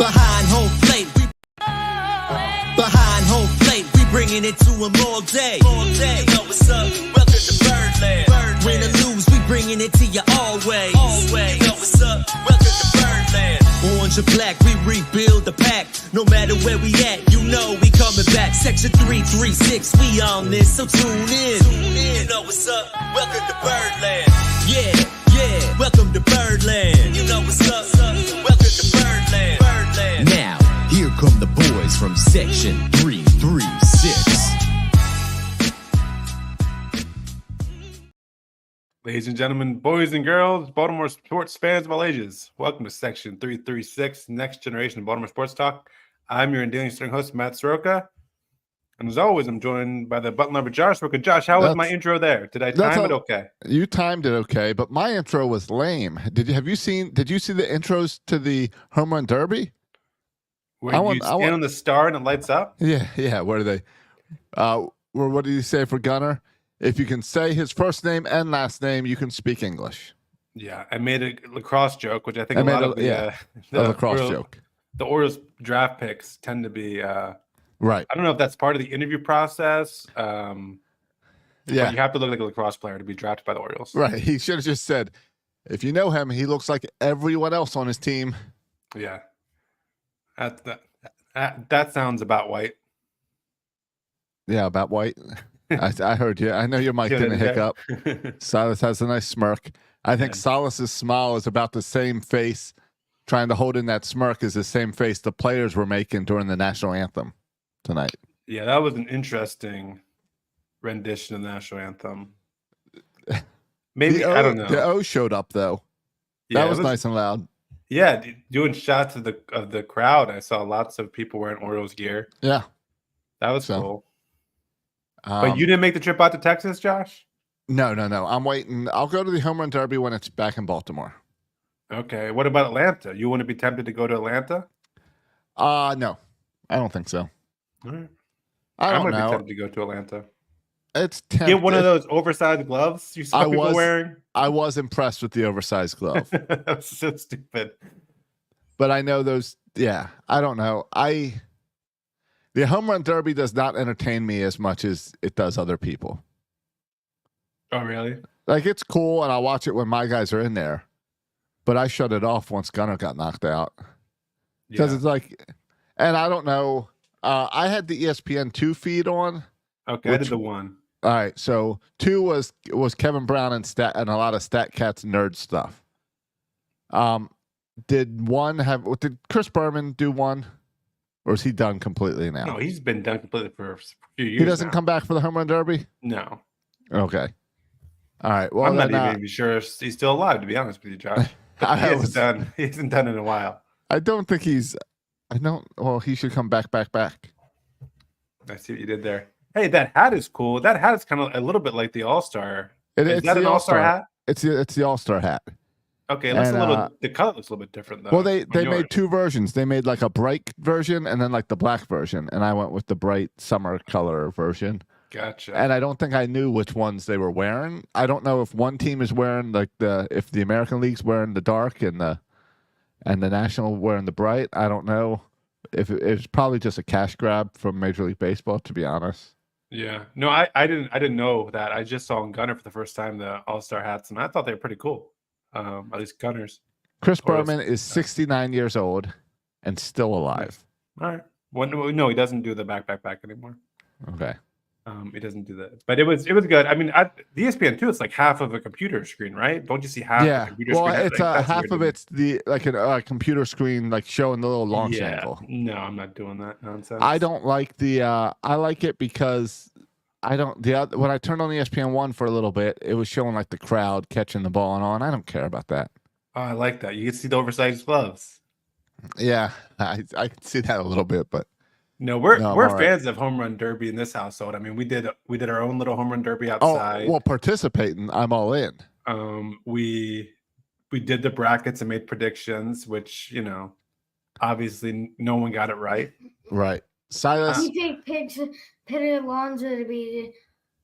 Behind home plate, behind home plate, we bringing it to them all day. You know what's up? Welcome to Birdland. Win or lose, we bringing it to you always. You know what's up? Welcome to Birdland. Orange or black, we rebuild the pack. No matter where we at, you know we coming back. Section 336, we on this, so tune in. You know what's up? Welcome to Birdland. Yeah, welcome to Birdland. You know what's up? Welcome to Birdland. Now, here come the boys from Section 336. Ladies and gentlemen, boys and girls, Baltimore sports fans of all ages, welcome to Section 336, Next Generation of Baltimore Sports Talk. I'm your endearing starting host, Matt Soroka. And as always, I'm joined by the button lover, Josh Soroka. Josh, how was my intro there? Did I time it okay? You timed it okay, but my intro was lame. Did you see the intros to the Home Run Derby? Where you stand on the star and it lights up? Yeah. Where are they? What did you say for Gunner? If you can say his first name and last name, you can speak English. Yeah, I made a lacrosse joke, which I think a lacrosse joke. The Orioles draft picks tend to be right. I don't know if that's part of the interview process. But you have to look like a lacrosse player to be drafted by the Orioles. Right. He should have just said, if you know him, he looks like everyone else on his team. Yeah. That sounds about white. Yeah, about white. I heard you. I know your mic didn't hiccup. Silas has a nice smirk. I think Silas's smile is about the same face. Trying to hold in that smirk is the same face the players were making during the national anthem tonight. Yeah, that was an interesting rendition of the national anthem. Maybe I don't know. The O showed up though. That was nice and loud. Yeah, doing shots of the crowd. I saw lots of people wearing Orioles gear. Yeah, that was cool. But you didn't make the trip out to Texas, Josh? No. I'm waiting. I'll go to the Home Run Derby when it's back in Baltimore. Okay. What about Atlanta? You wouldn't be tempted to go to Atlanta? No. I don't think so. All right. I might be tempted to go to Atlanta. It's tempted. Get one of those oversized gloves you saw people wearing. I was impressed with the oversized glove. That was so stupid. But I know those. Yeah. I don't know. The Home Run Derby does not entertain me as much as it does other people. Oh, really? Like, it's cool, and I'll watch it when my guys are in there. But I shut it off once Gunnar got knocked out. Because it's like, and I don't know. I had the ESPN2 feed on. Okay, I did the one. All right, so 2 was Kevin Brown and a lot of StatCats nerd stuff. Did Chris Berman do one? Or is he done completely now? No, he's been done completely for a few years. He doesn't come back for the Home Run Derby? No. Okay. All right. Well, I'm not even sure if he's still alive, to be honest with you, Josh. He hasn't done it in a while. I don't think he should come back. I see what you did there. Hey, that hat is cool. That hat is kind of a little bit like the All-Star. Is that an All-Star hat? It's the All-Star hat. Okay, it looks the color looks a little bit different though. Well, they made 2 versions. They made like a bright version and then like the black version, and I went with the bright summer color version. Gotcha. And I don't think I knew which ones they were wearing. I don't know if one team is wearing if the American League's wearing the dark and the National wearing the bright. I don't know if it's probably just a cash grab from Major League Baseball, to be honest. Yeah. No, I didn't know that. I just saw on Gunner for the first time the All-Star hats, and I thought they were pretty cool. At least Gunners. Chris Berman is 69 years old and still alive. All right. No, he doesn't do the back anymore. Okay. He doesn't do that. But it was good. I mean, the ESPN2 is like half of a computer screen, right? Don't you see half? Yeah. The computer screen? It's half of it's a computer screen, like showing the little launch angle. No, I'm not doing that nonsense. I don't like I like it because when I turned on the ESPN1 for a little bit, it was showing like the crowd catching the ball and all, and I don't care about that. Oh, I like that. You can see the oversized gloves. Yeah, I can see that a little bit, but no, we're fans of Home Run Derby in this household. I mean, we did our own little Home Run Derby outside. Oh, well, participating, I'm all in. We did the brackets and made predictions, which obviously no one got it right. Right. Silas. You picked Alonso to be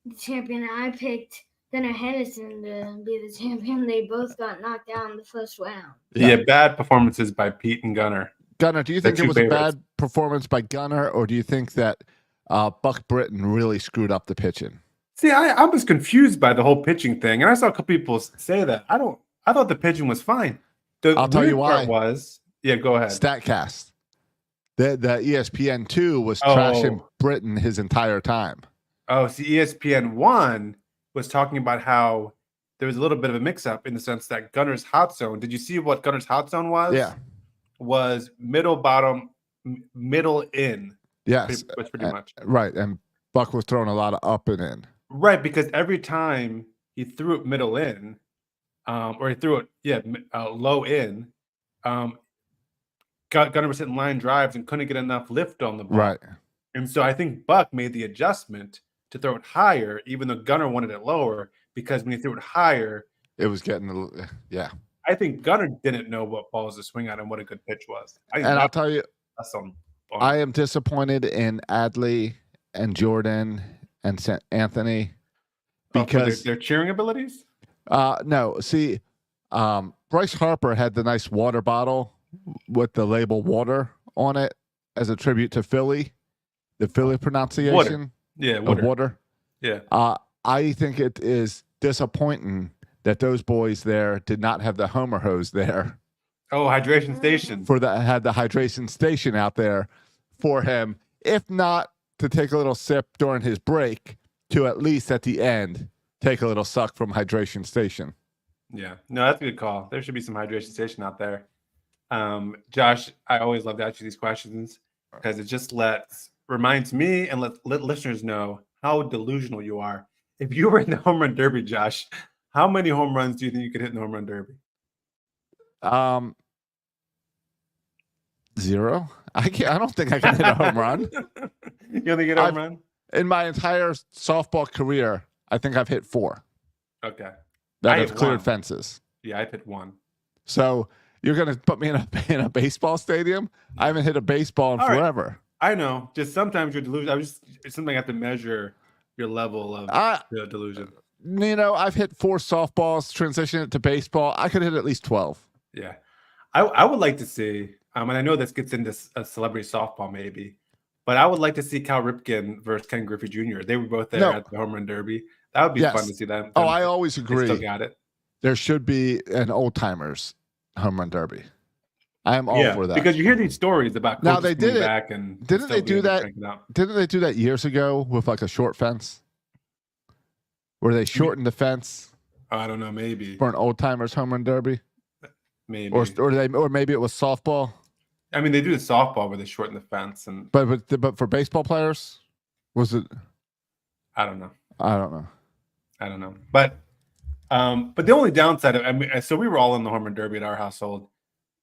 the champion. I picked Gunnar Henderson to be the champion. They both got knocked out in the first round. Yeah, bad performances by Pete and Gunnar. Gunnar, do you The think it two was favorites. a bad performance by Gunnar, or do you think that Buck Britton really screwed up the pitching? See, I was confused by the whole pitching thing, and I saw a couple people say that. I thought the pitching was fine. The I'll tell you weird part why. was, yeah, go ahead. Statcast. The ESPN2 was Oh. trashing Britton his entire time. Oh, see, ESPN1 was talking about how there was a little bit of a mix-up in the sense that Gunner's hot zone. Did you see what Gunner's hot zone was? Yeah. Was middle, bottom, middle, in. Yes. Was pretty much. Right. And Buck was throwing a lot of up and in. Right, because every time he threw it middle in, or he threw it, low in, Gunner was hitting line drives and couldn't get enough lift on the ball. Right. And so I think Buck made the adjustment to throw it higher, even though Gunner wanted it lower, because when he threw it higher, it was getting a little, yeah. I think Gunner didn't know what balls to swing at and what a good pitch was. I'll tell you, that's on I am disappointed in Adley and Jordan and St. Anthony because their cheering abilities. No, see, Bryce Harper had the nice water bottle with the label "water" on it as a tribute to Philly, the Philly pronunciation. Water. Yeah, of water. Yeah. I think it is disappointing that those boys there did not have the Homer hose there. Oh, hydration station. Had the hydration station out there for him, if not to take a little sip during his break, to at least at the end take a little suck from hydration station. Yeah, no, that's a good call. There should be some hydration station out there. Josh, I always love to ask you these questions because it just reminds me and let listeners know how delusional you are. If you were in the home run derby, Josh, how many home runs do you think you could hit in the home run derby? 0. I don't think I can hit a home run. You don't think you hit a home run? In my entire softball career, I think I've hit 4. Okay. That have cleared fences. Yeah, I've hit 1. So you're going to put me in a baseball stadium? I haven't hit a baseball in forever. Right. I know. Just sometimes you're delusional. It's something I have to measure your level of delusion. You know, I've hit 4 softballs, transition it to baseball. I could hit at least 12. Yeah. I would like to see, and I know this gets into a celebrity softball maybe, but I would like to see Cal Ripken versus Ken Griffey Jr. They were both there at the home run derby. That would be fun to see them. Oh, I always agree. Still got it. There should be an old timers home run derby. I am all for that because you hear these stories about now they did it. Back and didn't they do that? Didn't they do that years ago with like a short fence, where they shortened the fence? I don't know, maybe for an old timers home run derby, maybe, or maybe it was softball. I mean, they do the softball where they shorten the fence, and but for baseball players, was it? I don't know. But the only downside of so we were all in the home run derby at our household.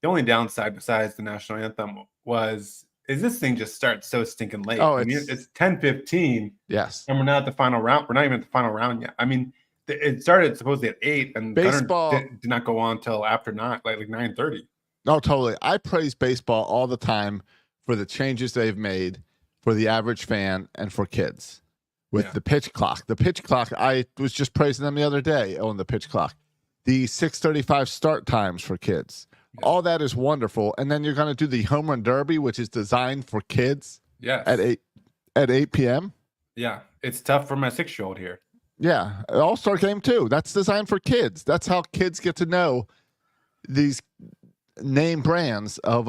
The only downside besides the national anthem is this thing just starts so stinking late. Oh, it's 10:15. Yes, and we're not at the final round. We're not even at the final round yet. I mean, it started supposedly at 8, and baseball did not go on until after 9, like 9:30. No, totally. I praise baseball all the time for the changes they've made for the average fan and for kids with the pitch clock. The pitch clock, I was just praising them the other day on the pitch clock. The 6:35 start times for kids. Yeah. All that is wonderful. And then you're going to do the home run derby, which is designed for kids. Yes. At 8 p.m. Yeah. It's tough for my 6-year-old here. Yeah. All-Star game too. That's designed for kids. That's how kids get to know these name brands of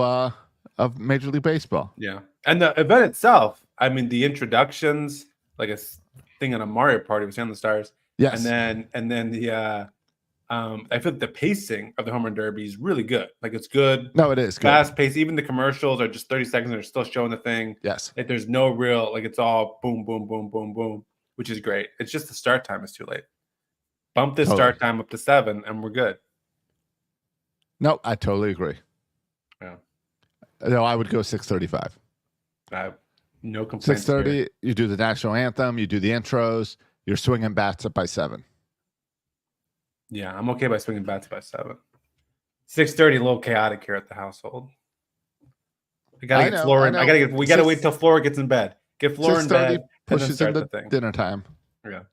Major League Baseball. Yeah. And the event itself, I mean, the introductions, like a thing on a Mario Party with Stand the Stars. Yes. And then the I feel like the pacing of the home run derby is really good. Like it's good. No, it is fast paced. Even the commercials are just 30 seconds and they're still showing the thing. Yes. Like there's no real, like it's all boom, boom, boom, boom, boom, which is great. It's just the start time is too late. Bump the start time up to 7 and we're good. No, I totally agree. Yeah. No, I would go 6:35. No complaints. 6:30, you do the national anthem, you do the intros, you're swinging bats up by 7. Yeah, I'm okay by swinging bats by 7. 6:30, a little chaotic here at the household. We gotta get Flora. We gotta wait till Flora gets in bed. Get Flora in bed. Pushes into dinner time. Yeah.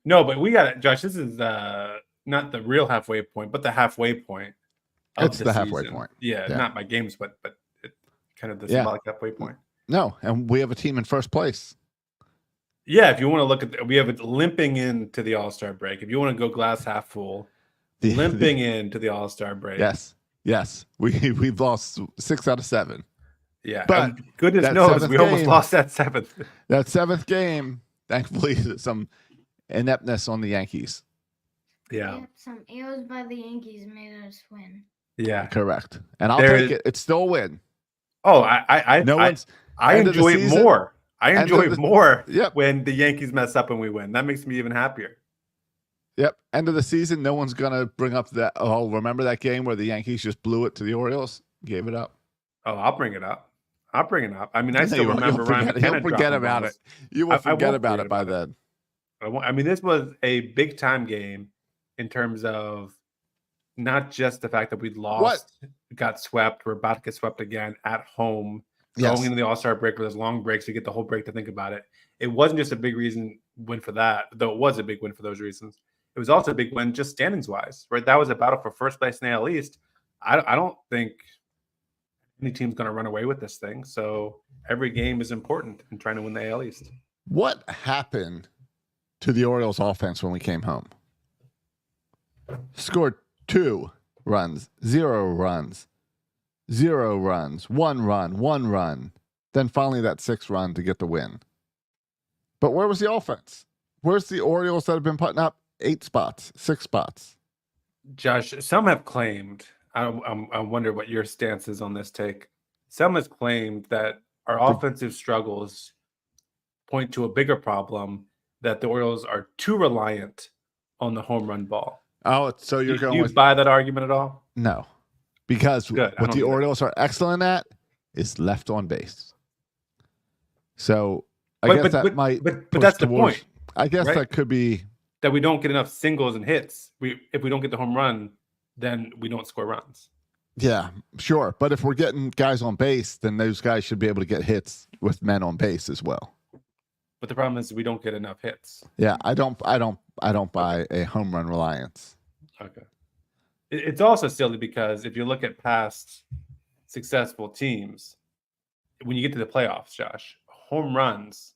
No, but we got it, Josh. This is not the real halfway point, but the halfway point. of It's the halfway season. point. Yeah, Yeah. not by games, but it, kind of the Yeah. symbolic halfway point. No, and we have a team in first place. Yeah, if you want to look at, we have it limping into the All-Star break. If you want to go glass half full, limping into the All-Star break. Yes. We've lost 6 out of 7. Yeah, but goodness that knows seventh we almost game- lost that 7th. That 7th game, thankfully, some ineptness on the Yankees. Yeah, Some errors by the Yankees made us win. yeah. Correct. And I'll There take is- it. It's still a win. Oh, I No one's. end of the enjoy it season- more. I end enjoy of it the- more Yep. when the Yankees mess up and we win. That makes me even happier. Yep. End of the season, no one's going to bring up that. Oh, remember that game where the Yankees just blew it to the Orioles? Gave it up. Oh, I'll bring it up. I mean, I No, still you won't. remember You'll Ryan forget- McKenna you'll forget dropping about balls. You will I forget won't about forget it by about then. I mean, this was a big time game in terms of not just the fact that we lost, got swept, we're about to get swept again at home, going into the All-Star break with those long breaks, you get the whole break to think about it. It wasn't just a big win for that, though it was a big win for those reasons. It was also a big win just standings wise, right? That was a battle for first place in the AL East. I don't think any team's going to run away with this thing. So every game is important in trying to win the AL East. What happened to the Orioles offense when we came home? Scored 2 runs, 0 runs, 0 runs, 1 run, 1 run. Then finally that 6th run to get the win. But where was the offense? Where's the Orioles that have been putting up 8 spots, 6 spots? Josh, some have claimed, I wonder what your stance is on this take. Some has claimed that our offensive struggles point to a bigger problem, that the Orioles are too reliant on the home run ball. Oh, so you're Do going you with buy that argument at all? no. Because Good. I what don't the either. Orioles are excellent at is left on base. So I guess that might But push that's the towards- point, I guess right? that could be that we don't get enough singles and hits. If we don't get the home run, then we don't score runs. yeah, sure. But if we're getting guys on base, then those guys should be able to get hits with men on base as well. But the problem is we don't get enough hits. Yeah, I don't buy a home run reliance. Okay. It's also silly because if you look at past successful teams, when you get to the playoffs, Josh, home runs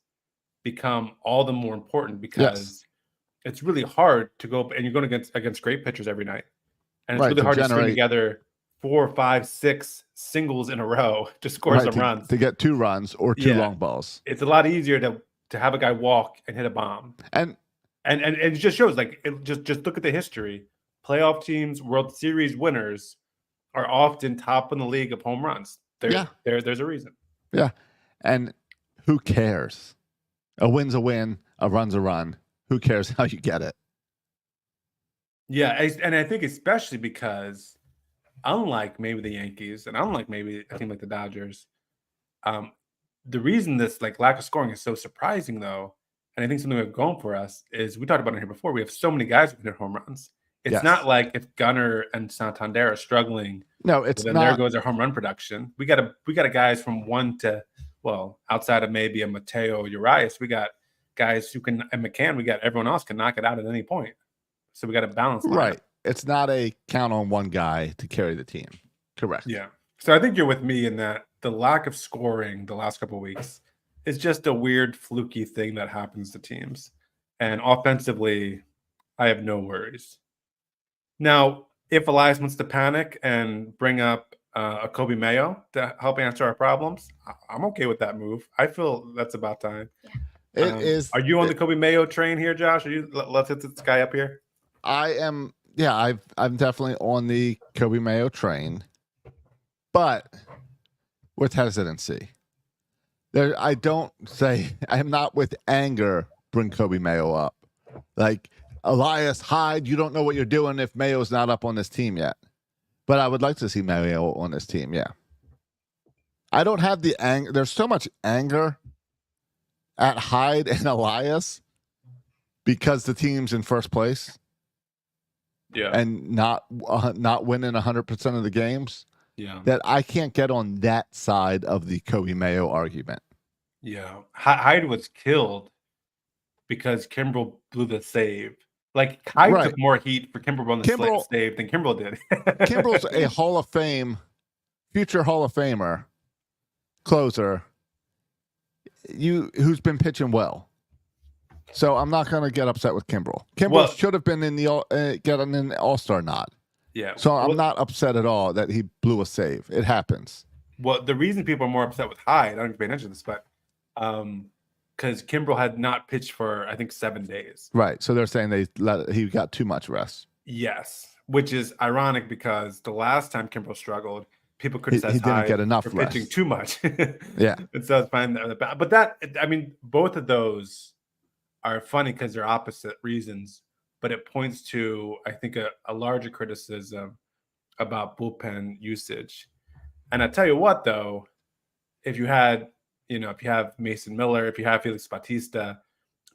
become all the more important because it's really hard to go and you're going against great pitchers every night. And it's Right, really to hard to string generate- together 4, 5, 6 singles in a row to score Right, some runs. to get 2 runs or 2 Yeah. long balls. It's a lot easier to have a guy walk and hit a bomb. And And it just shows, like, just look at the history. Playoff teams, World Series winners are often top in the league of home runs. There's a reason. and who cares? A win's a win, a run's a run. Who cares how you get it? Yeah, and I think especially because unlike maybe the Yankees and unlike maybe a team like the Dodgers, the reason this like lack of scoring is so surprising though, and I think something we have going for us is we talked about it here before. We have so many guys who can hit home runs. It's Yes. not like if Gunnar and Santander are struggling, No, it's then there not. goes our home run production. We got a guys from 1 to, well, outside of maybe a Mateo Urias, we got guys who can, and McCann, we got everyone else can knock it out at any point. So we got to balance lineup. Right. It's not a count on one guy to carry the team. Correct. Yeah. So I think you're with me in that the lack of scoring the last couple of weeks is just a weird fluky thing that happens to teams. And offensively, I have no worries. Now, if Elias wants to panic and bring up a Kobe Mayo to help answer our problems, I'm okay with that move. I feel that's about time. It is. Are you on the Kobe Mayo train here, Josh? Let's hit this guy up here. I am. Yeah, I'm definitely on the Kobe Mayo train, but with hesitancy. I don't say I am not with anger. Bring Kobe Mayo up, like Elias Hyde. You don't know what you're doing if Mayo's not up on this team yet. But I would like to see Mayo on this team. Yeah, I don't have the anger. There's so much anger at Hyde and Elias because the team's in first place. Yeah. And not winning 100% of the games, Yeah. that I can't get on that side of the Kobe Mayo argument. Yeah. Hyde was killed because Kimbrel blew the save. Like Kai Right. took more heat for Kimbrel on the Kimbrel- save than Kimbrel did. Kimbrel's a Hall of Fame, future Hall of Famer closer. Who's been pitching well. So I'm not going to get upset with Kimbrel. Kimbrel should have been in the getting an All-Star nod. Yeah. So I'm not upset at all that he blew a save. It happens. Well, the reason people are more upset with Hyde, I don't even pay attention to this, but because Kimbrel had not pitched for I think 7 days. Right. So they're saying he got too much rest. Yes, which is ironic because the last time Kimbrel struggled, people criticized he didn't Hyde get enough for rest. pitching too much. Yeah. And so it's fine. But that, I mean, both of those are funny because they're opposite reasons, but it points to, I think, a larger criticism about bullpen usage. And I tell you what, though, if you have Mason Miller, if you have Felix Bautista,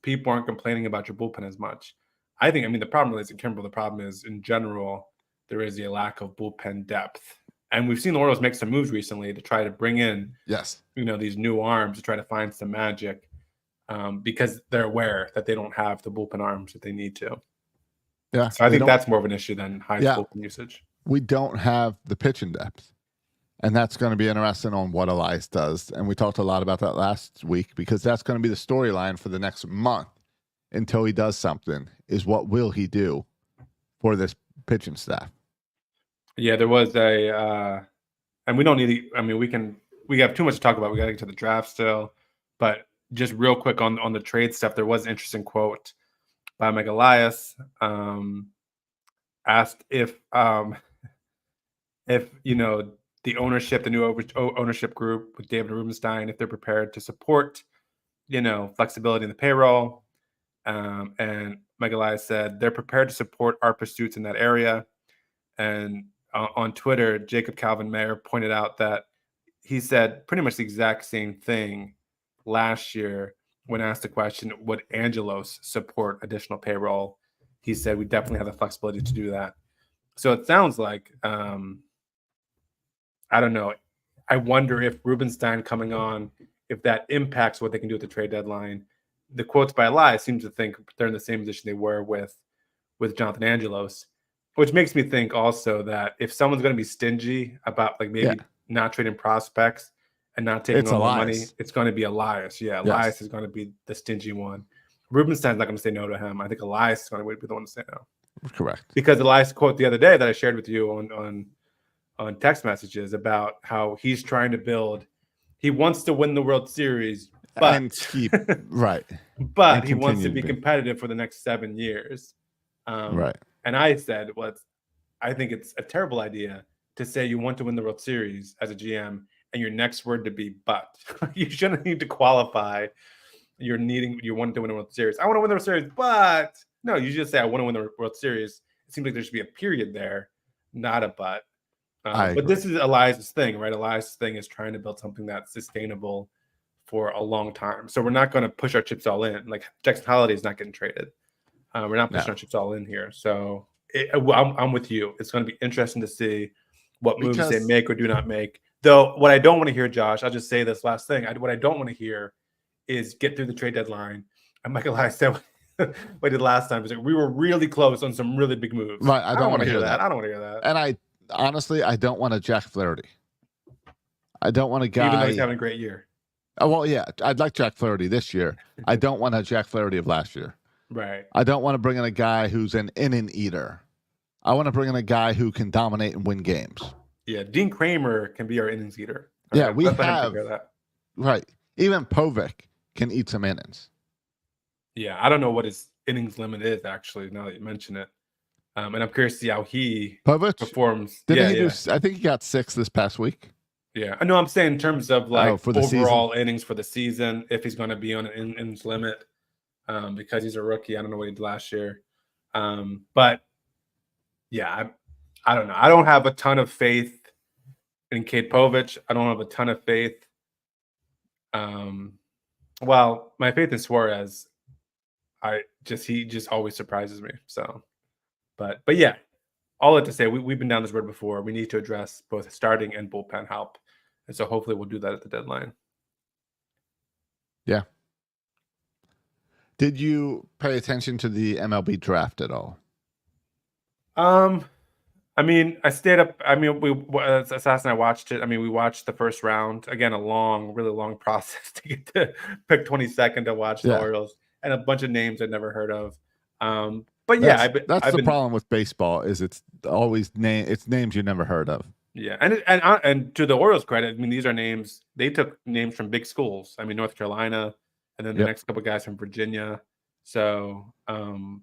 people aren't complaining about your bullpen as much. I mean, the problem isn't Kimbrel. The problem is, in general, there is a lack of bullpen depth. And we've seen the Orioles make some moves recently to try to bring in, these new arms to try to find some magic, because they're aware that they don't have the bullpen arms that they need to. Yeah. So I think that's more of an issue than high bullpen usage. We don't have the pitching depth. And that's going to be interesting on what Elias does. And we talked a lot about that last week because that's going to be the storyline for the next month until he does something, is what will he do for this pitching staff? Yeah, there was and we don't need to, we have too much to talk about. We got to get to the draft still. But just real quick on the trade stuff, there was an interesting quote by Mike Elias, asked if the ownership, the new ownership group with David Rubenstein, if they're prepared to support, flexibility in the payroll. And Mike Elias said they're prepared to support our pursuits in that area. And on Twitter, Jacob Calvin Mayer pointed out that he said pretty much the exact same thing last year when asked the question, would Angelos support additional payroll? He said, we definitely have the flexibility to do that. So it sounds like, I don't know. I wonder if Rubenstein coming on, if that impacts what they can do at the trade deadline. The quotes by Elias seem to think they're in the same position they were with Jonathan Angelos, which makes me think also that if someone's going to be stingy about not trading prospects and not taking all the money, it's going to be Elias. Yeah, Elias is going to be the stingy one. Rubenstein's not going to say no to him. I think Elias is going to be the one to say no. Correct. Because Elias' quote the other day that I shared with you on text messages about how he's trying to build. He wants to win the World Series, but but he wants to be competitive for the next 7 years. Right. And I said, I think it's a terrible idea to say you want to win the World Series as a GM and your next word to be but. You shouldn't need to qualify. You want to win the World Series. I want to win the World Series, but no, you just say I want to win the World Series. It seems like there should be a period there, not a but. But this is Elias' thing, right? Elias' thing is trying to build something that's sustainable for a long time. So we're not going to push our chips all in. Like Jackson Holliday is not getting traded. We're not pushing our chips all in here. So I'm with you. It's going to be interesting to see what moves they make or do not make. Though what I don't want to hear, Josh, I'll just say this last thing. What I don't want to hear is get through the trade deadline. And Michael Elias said what I did last time. We were really close on some really big moves. Right. I don't want to hear that. I don't want to hear that. And I don't want a Jack Flaherty. I don't want a guy. Even though he's having a great year. Oh, well, yeah. I'd like Jack Flaherty this year. I don't want a Jack Flaherty of last year. Right. I don't want to bring in a guy who's an inning eater. I want to bring in a guy who can dominate and win games. Yeah, Dean Kramer can be our innings eater. Yeah, we have that. Right. Even Povich can eat some innings. Yeah, I don't know what his innings limit is actually. Now that you mention it, and I'm curious to see how he performs. I think he got 6 this past week. Yeah, I know. I'm saying in terms of for the overall season. Innings for the season, if he's going to be on an innings limit, because he's a rookie. I don't know what he did last year, but yeah, I don't know. I don't have a ton of faith in Cade Povich. I don't have a ton of faith. Well, my faith in Suarez, he just always surprises me. So, but yeah, all that to say, we've been down this road before. We need to address both starting and bullpen help, and so hopefully we'll do that at the deadline. Yeah. Did you pay attention to the MLB draft at all? I mean, I stayed up. I mean, Assassin, I watched it. I mean, we watched the first round. Again, a long, really long process to get to pick 22nd to watch the Orioles, and a bunch of names I'd never heard of. But yeah, that's the problem with baseball is it's always names you never heard of. Yeah, and to the Orioles' credit, I mean, these are names they took names from big schools. I mean, North Carolina, and then the next couple guys from Virginia. So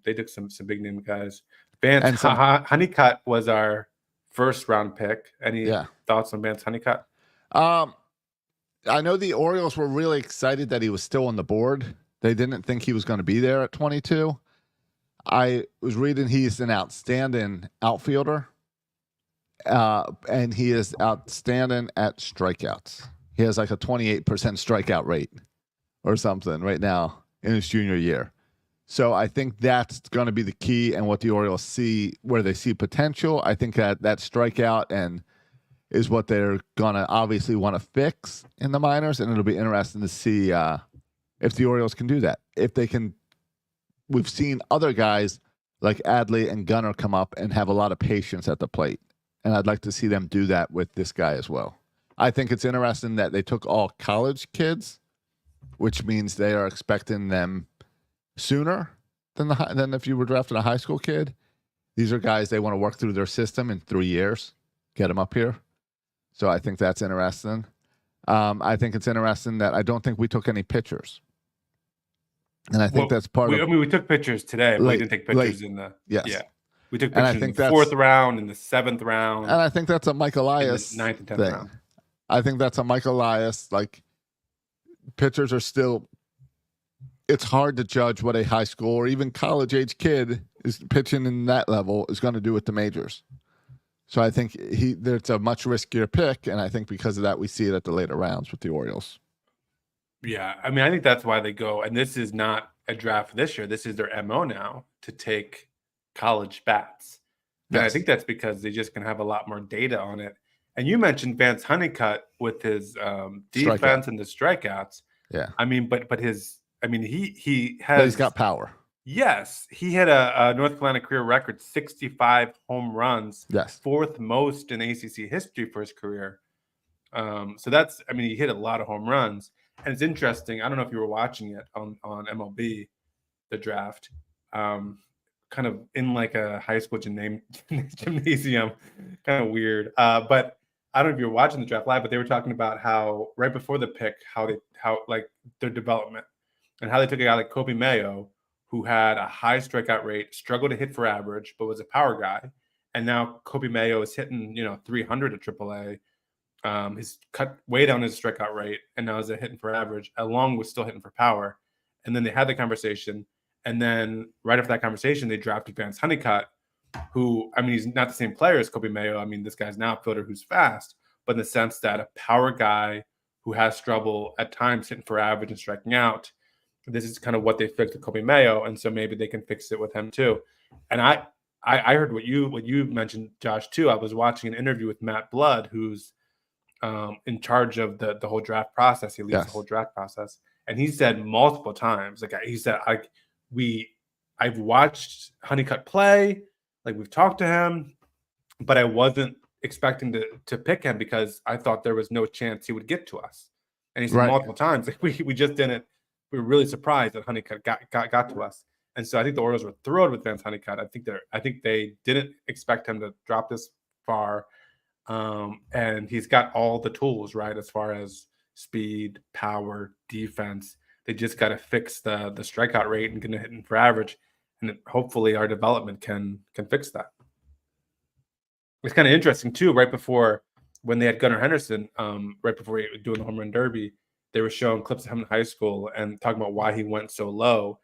they took some big name guys. Vance Honeycutt was our first round pick. Any thoughts on Vance Honeycutt? I know the Orioles were really excited that he was still on the board. They didn't think he was going to be there at 22. I was reading he's an outstanding outfielder, and he is outstanding at strikeouts. He has like a 28% strikeout rate or something right now in his junior year. So I think that's going to be the key, and what the Orioles see, where they see potential. I think that strikeout and is what they're going to obviously want to fix in the minors, and it'll be interesting to see if the Orioles can do that. If they can, we've seen other guys like Adley and Gunnar come up and have a lot of patience at the plate, and I'd like to see them do that with this guy as well. I think it's interesting that they took all college kids, which means they are expecting them sooner than if you were drafting a high school kid. These are guys they want to work through their system in 3 years, get them up here. So I think that's interesting. I think it's interesting that I don't think we took any pitchers. And I think that's part of... I mean, we took pictures today, but we didn't take pictures in the... Yes. Yeah. We took pictures in the 4th round, in the 7th round. And I think that's a Mike Elias 9th and 10th thing. round. I think that's a Mike Elias. Like, pitchers are still... It's hard to judge what a high school or even college-age kid is pitching in that level is going to do with the majors. So I think there's a much riskier pick, and I think because of that, we see it at the later rounds with the Orioles. Yeah, I mean, I think that's why they go, and this is not a draft this year. This is their MO now, to take college bats. And I think that's because they just can have a lot more data on it. And you mentioned Vance Honeycutt with his defense and the strikeouts. Yeah. I mean, but his... I mean, he has... He's got power. Yes. He had a North Carolina career record, 65 home runs. Yes. 4th most in ACC history for his career. So that's... I mean, he hit a lot of home runs. And it's interesting. I don't know if you were watching it on MLB, the draft. Kind of in like a high school gymnasium. Kind of weird. But I don't know if you were watching the draft live, but they were talking about how right before the pick, how like their development. And how they took a guy like Kobe Mayo, who had a high strikeout rate, struggled to hit for average, but was a power guy. And now Kobe Mayo is hitting, 300 at AAA. He's cut way down his strikeout rate, and now is hitting for average, along with still hitting for power. And then they had the conversation. And then right after that conversation, they drafted Vance Honeycutt, who, I mean, he's not the same player as Kobe Mayo. I mean, this guy's an outfielder who's fast, but in the sense that a power guy who has trouble at times hitting for average and striking out. This is kind of what they fixed with Kobe Mayo, and so maybe they can fix it with him too. And I heard what you mentioned, Josh, too. I was watching an interview with Matt Blood, who's in charge of the whole draft process. He leads the whole draft process, and he said multiple times, like he said, I've watched Honeycutt play, like we've talked to him, but I wasn't expecting to pick him because I thought there was no chance he would get to us. And he said multiple times, like we just didn't. We were really surprised that Honeycutt got to us, and so I think the Orioles were thrilled with Vance Honeycutt. I think they didn't expect him to drop this far, and he's got all the tools right as far as speed, power, defense. They just got to fix the strikeout rate and get him hitting for average, and hopefully our development can fix that. It's kind of interesting too. Right before when they had Gunnar Henderson, right before doing the home run derby. They were showing clips of him in high school and talking about why he went so low.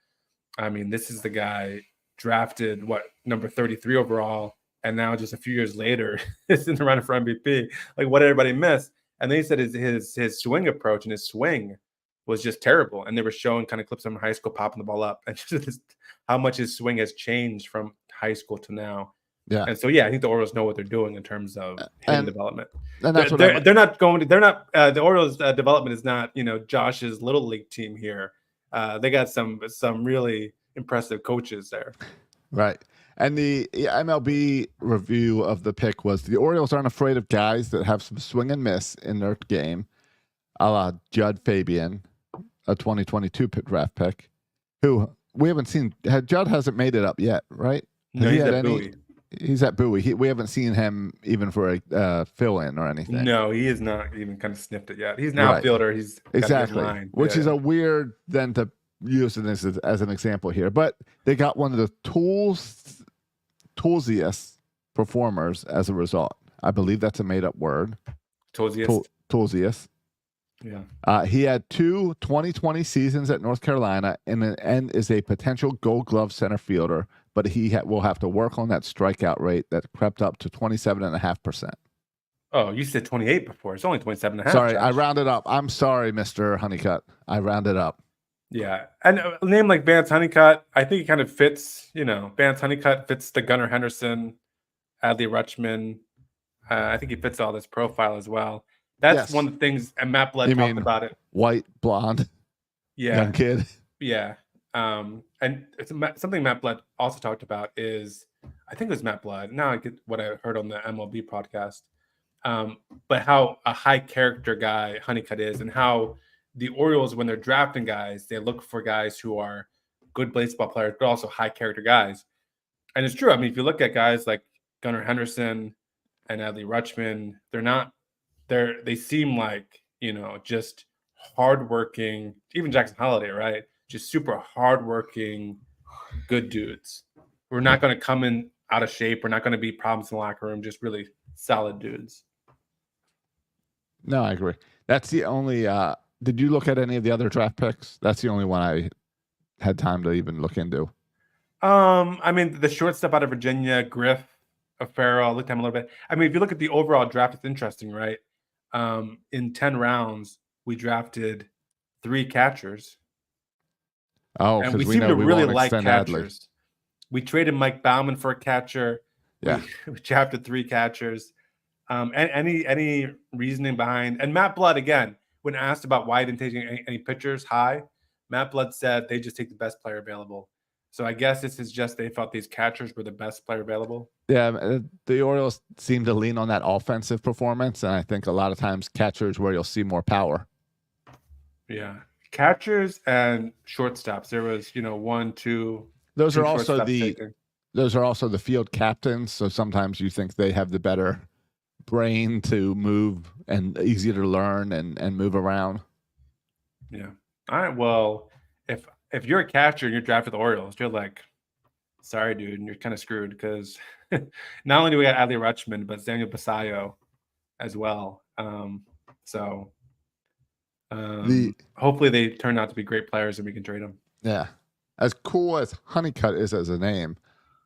I mean, this is the guy drafted, number 33 overall, and now just a few years later is in the running for MVP. Like, what did everybody miss? And they said his swing approach and his swing was just terrible. And they were showing kind of clips of him in high school popping the ball up, and just how much his swing has changed from high school to now. Yeah. And so, I think the Orioles know what they're doing in terms of hitting development. And that's they're not going to, the Orioles development is not, Josh's little league team here. They got some really impressive coaches there. Right. And the MLB review of the pick was the Orioles aren't afraid of guys that have some swing and miss in their game, a la Judd Fabian, a 2022 draft pick, who we haven't seen. Judd hasn't made it up yet, right? No, he's at Bowie. He's at Bowie. We haven't seen him even for a fill-in or anything. No, he is not even kind of sniffed it yet. He's an outfielder. He's got exactly, line. Which is a weird then to use it as an example here. But they got one of the toolsiest performers as a result. I believe that's a made-up word. Toolsiest. Yeah. He had 2 2020 seasons at North Carolina and is a potential Gold Glove center fielder, but he will have to work on that strikeout rate that crept up to 27.5%. Oh, you said 28 before. It's only 27.5. Sorry, Josh. I rounded up. I'm sorry, Mr. Honeycutt. I rounded up. Yeah. And a name like Vance Honeycutt, I think he kind of fits, Vance Honeycutt fits the Gunnar Henderson, Adley Rutschman. I think he fits all this profile as well. That's one of the things, and Matt Blood talked about it. White, blonde, young kid. Yeah. And it's something Matt Blood also talked about is, I think it was Matt Blood. Now I get what I heard on the MLB podcast. But how a high character guy Honeycutt is, and how the Orioles, when they're drafting guys, they look for guys who are good baseball players, but also high character guys. And it's true. I mean, if you look at guys like Gunnar Henderson and Adley Rutschman, they seem like, just hardworking, even Jackson Holliday, right? Just super hardworking, good dudes. We're not going to come in out of shape. We're not going to be problems in the locker room, just really solid dudes. No, I agree. That's the only, did you look at any of the other draft picks? That's the only one I had time to even look into. I mean, the shortstop out of Virginia, Griff, Farrell, I looked at him a little bit. I mean, if you look at the overall draft, it's interesting, right? In 10 rounds, we drafted 3 catchers. Oh, and we seem to really like Adley. catchers. We traded Mike Bauman for a catcher. Yeah, we drafted 3 catchers. Any reasoning behind? And Matt Blood, again, when asked about why he didn't take any pitchers high, Matt Blood said they just take the best player available. So I guess this is just they thought these catchers were the best player available. Yeah, the Orioles seem to lean on that offensive performance, and I think a lot of times catchers where you'll see more power. Yeah, catchers and shortstops. There was 1, 2. Those are also the field captains. So sometimes you think they have the better brain to move and easier to learn and move around. Yeah. All right. Well, if you're a catcher and you're drafted the Orioles, you're like, sorry, dude, and you're kind of screwed because not only do we got Adley Rutschman, but Daniel Basayo as well. Hopefully they turn out to be great players and we can trade them. Yeah. As cool as Honeycutt is as a name,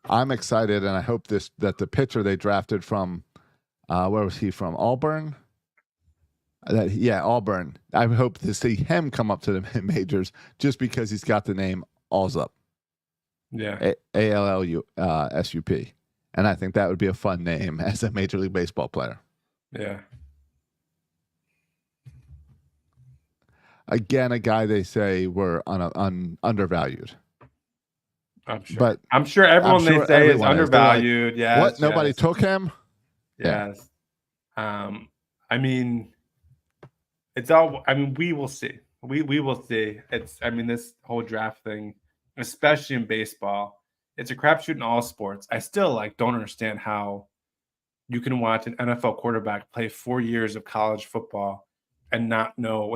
I'm excited, and I hope that the pitcher they drafted from, where was he from? Auburn? Auburn. I hope to see him come up to the majors just because he's got the name Allsup. Yeah. ALLUSUP. And I think that would be a fun name as a Major League Baseball player. Yeah. Again, a guy they say were undervalued. I'm sure everyone they say is undervalued. Yeah. What? Nobody took him? Yes. I mean, it's all. I mean, we will see. We will see. This whole draft thing, especially in baseball, it's a crapshoot in all sports. I still don't understand how you can watch an NFL quarterback play 4 years of college football and not know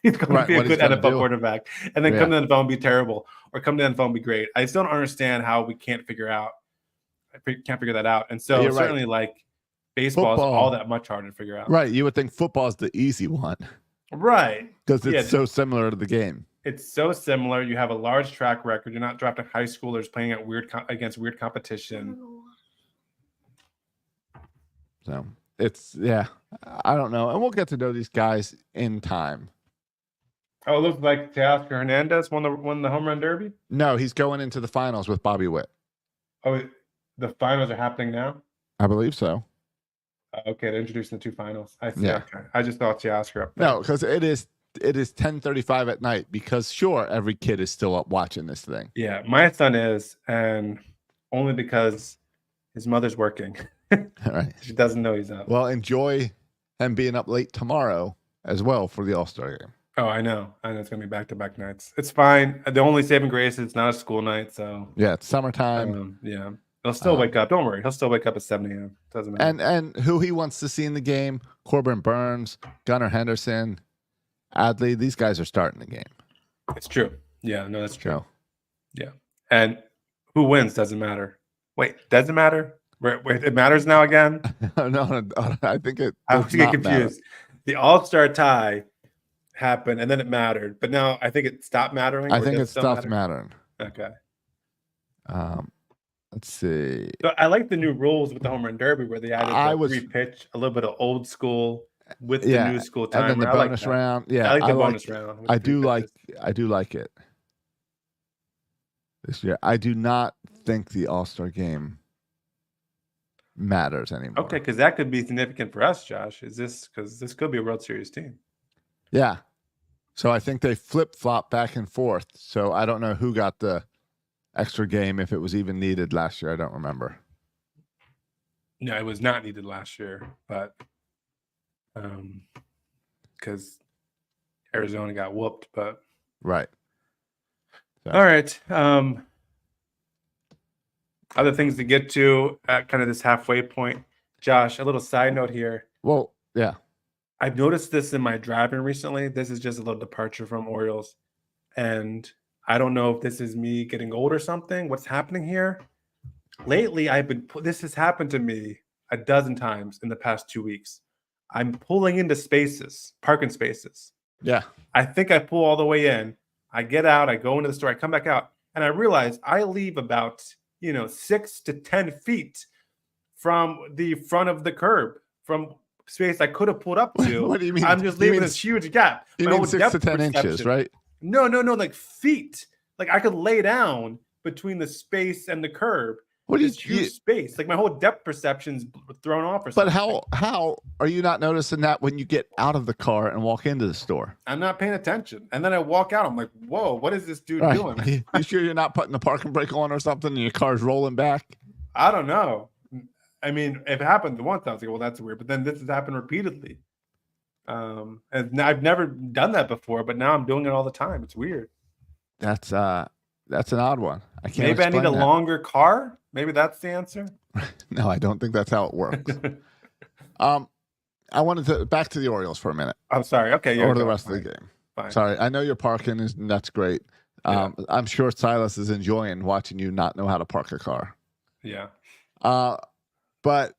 he's going to be a good NFL quarterback, and then come to the NFL and be terrible, or come to the NFL and be great. I still don't understand how we can't figure that out. And so certainly baseball is all that much harder to figure out. Right. You would think football is the easy one. Right. Because it's so similar to the game. It's so similar. You have a large track record. You're not drafting high schoolers playing at against weird competition. So I don't know. And we'll get to know these guys in time. Oh, it looks like Teoscar Hernandez won the home run derby? No, he's going into the finals with Bobby Witt. Oh, the finals are happening now? I believe so. Okay, they're introducing the 2 finals. I see. Yeah. Okay. I just thought Teoscar up there. No, because it it is 10:35 at night because sure, every kid is still up watching this thing. Yeah, my son is, and only because his mother's working. All right. She doesn't know he's up. Well, enjoy him being up late tomorrow as well for the All-Star game. Oh, I know. It's gonna be back-to-back nights. It's fine. The only saving grace is it's not a school night, so Yeah, it's summertime. yeah. He'll still wake up. Don't worry. He'll still wake up at 7 a.m. Doesn't matter. And who he wants to see in the game, Corbin Burns, Gunnar Henderson, Adley, these guys are starting the game. It's true. Yeah, no, that's true. So, Yeah. And who wins doesn't matter. Wait, doesn't matter? Wait, it matters now again? no, I think it I does was getting not matter. confused. The All-Star tie happened and then it mattered, but now I think it stopped mattering. I or think does it still stopped matter? mattering. Okay. Let's see. So I like the new rules with the home run derby where they added the pitch, a little bit of old school with the new school timer. And then the bonus round. Yeah, I like the bonus round. I do like it this year. I do not think the All-Star game matters anymore. Okay, because that could be significant for us, Josh. Because this could be a World Series team. Yeah. So I think they flip-flop back and forth. So I don't know who got the extra game, if it was even needed last year. I don't remember. No, it was not needed last year, but because Arizona got whooped. But right. So. All right. Other things to get to at kind of this halfway point. Josh, a little side note here. Well, yeah. I've noticed this in my driving recently. This is just a little departure from Orioles. And I don't know if this is me getting old or something. What's happening here? Lately, this has happened to me a dozen times in the past 2 weeks. I'm pulling into spaces, parking spaces. Yeah. I think I pull all the way in. I get out, I go into the store, I come back out, and I realize I leave about 6 to 10 feet from the front of the curb, from space I could have pulled up to. What do you mean? I'm just leaving this huge gap. You mean 6 to 10 inches, right? No, like feet. Like I could lay down between the space and the curb. What do huge space? Like my whole depth perception's thrown off or something. But how are you not noticing that when you get out of the car and walk into the store? I'm not paying attention. And then I walk out. I'm like, whoa, what is this dude doing? You sure you're not putting the parking brake on or something and your car's rolling back? I don't know. I mean, if it happened once, I was like, well, that's weird. But then this has happened repeatedly. And I've never done that before, but now I'm doing it all the time. It's weird. That's an odd one. I can't. Maybe I need a longer car. Maybe that's the answer. No, I don't think that's how it works. I wanted to back to the Orioles for a minute. I'm sorry. Okay, or the rest of the game. Fine. Sorry, I know you're parking, and that's great. I'm sure Silas is enjoying watching you not know how to park a car. Yeah. But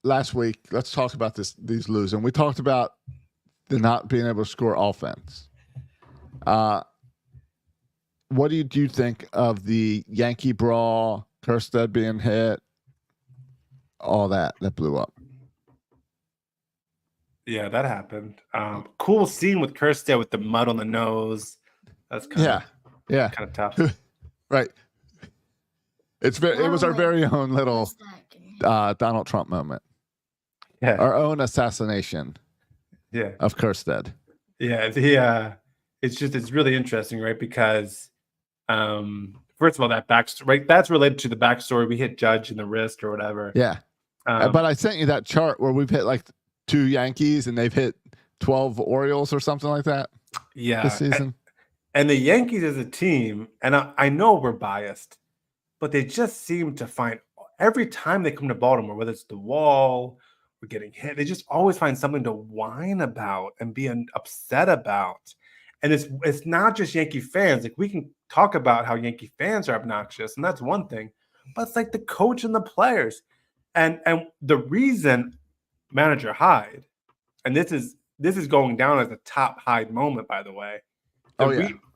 last week, let's talk about these losing. We talked about the not being able to score offense. What do you think of the Yankee brawl, Kjerstad being hit, all that blew up? Yeah, that happened. Cool scene with Kjerstad with the mud on the nose. That's kind of tough. Right. It was our very own little Donald Trump moment. Yeah. Our own assassination. Yeah. Of Kjerstad. Yeah. It's really interesting, right? Because first of all, that backstory, right? That's related to the backstory. We hit Judge in the wrist or whatever. Yeah. But I sent you that chart where we've hit like 2 Yankees and they've hit 12 Orioles or something like that. Yeah. This season. And the Yankees as a team, and I know we're biased, but they just seem to find every time they come to Baltimore, whether it's the wall or getting hit, they just always find something to whine about and be upset about. And it's not just Yankee fans. Like we can talk about how Yankee fans are obnoxious, and that's one thing, but it's like the coach and the players. And the reason manager Hyde, and this is going down as a top Hyde moment, by the way.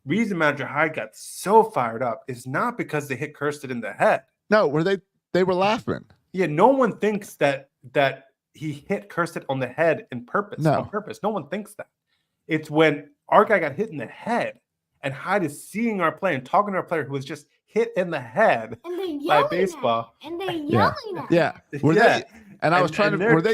Reason manager Hyde got so fired up is not because they hit Kjerstad in the head. No, they were laughing. Yeah, no one thinks that he hit Kjerstad on the head on purpose. No one thinks that. It's when our guy got hit in the head, and Hyde is seeing our player and talking to our player who was just hit in the head by a baseball. And they're yelling at him. Yeah. Were they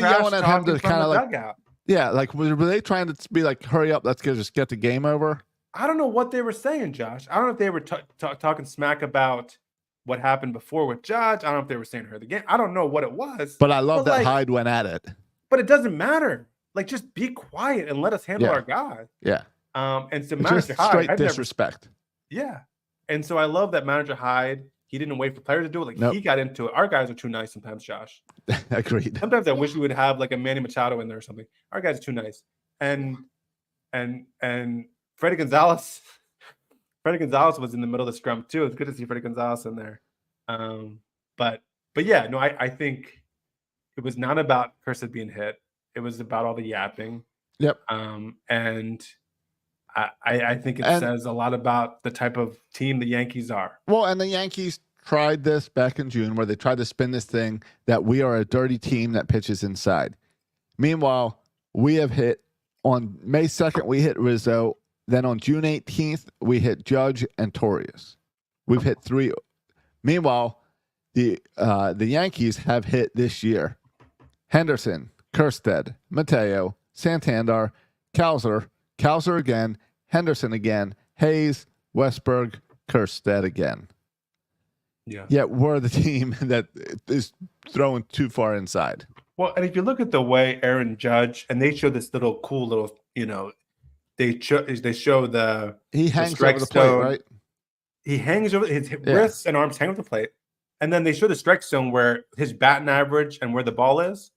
yelling at him to kind of like dugout. Yeah, like were they trying to be like, hurry up, let's just get the game over? I don't know what they were saying, Josh. I don't know if they were talking smack about what happened before with Judge. I don't know if they were saying her the game. I don't know what it was. But I love that like, Hyde went at it. But it doesn't matter. Like, just be quiet and let us handle our guy. Yeah. And so it's Manager just Hyde, straight disrespect. Yeah. And so I love that Manager Hyde, he didn't wait for players to do it. Like, Nope. he got into it. Our guys are too nice sometimes, Josh. Agreed. Sometimes I wish we would have like a Manny Machado in there or something. Our guys are too nice. And Freddie Gonzalez was in the middle of the scrum too. It's good to see Freddie Gonzalez in there. But yeah, no, I think it was not about Kerstead being hit. It was about all the yapping. Yep. And I think it says a lot about the type of team the Yankees are. Well, and the Yankees tried this back in June where they tried to spin this thing that we are a dirty team that pitches inside. Meanwhile, we have hit on May 2nd, we hit Rizzo. Then on June 18th, we hit Judge and Torres. We've hit 3. Meanwhile, the Yankees have hit this year Henderson, Kerstead, Mateo, Santander, Cowser again, Henderson again, Hayes, Westberg, Kerstead again. Yeah. Yet we're the team that is throwing too far inside. Well, and if you look at the way Aaron Judge, and they show this cool little, they show he hangs strike over the plate, zone. right? He hangs over his wrists and arms hang over the plate, and then they show the strike zone where his batting average and where the ball is.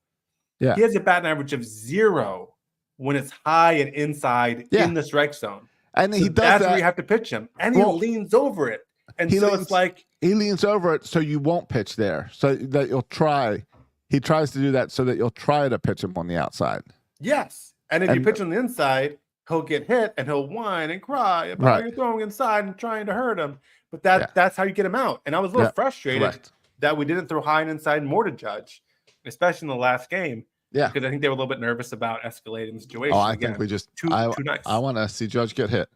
Yeah, he has a batting average of 0 when it's high and inside in the strike zone, and so he does that's that. where you have to pitch him, and he leans over it, and so it's like he leans over it so you won't pitch there, so that you'll try. He tries to do that so that you'll try to pitch him on the outside. Yes, and if you pitch on the inside, he'll get hit and he'll whine and cry about how you're throwing inside and trying to hurt him. But that's how you get him out. And I was a little frustrated that we didn't throw high and inside more to Judge, especially in the last game. Yeah, because I think they were a little bit nervous about escalating the situation. Oh, I think we just too nice. I want to see Judge get hit.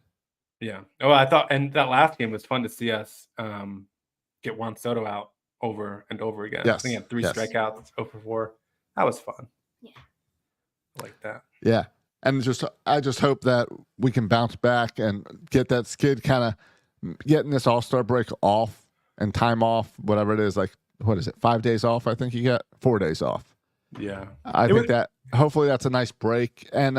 Yeah. Oh, I thought, and that last game was fun to see us get Juan Soto out over and over again. Yes. I think he had 3 strikeouts, 0 for 4. That was fun. Yeah. I like that. Yeah. And I just hope that we can bounce back and get that skid kind of getting this All-Star break off and time off, whatever it is. Like, what is it? 5 days off, I think you get 4 days off. Yeah. I think that hopefully that's a nice break. And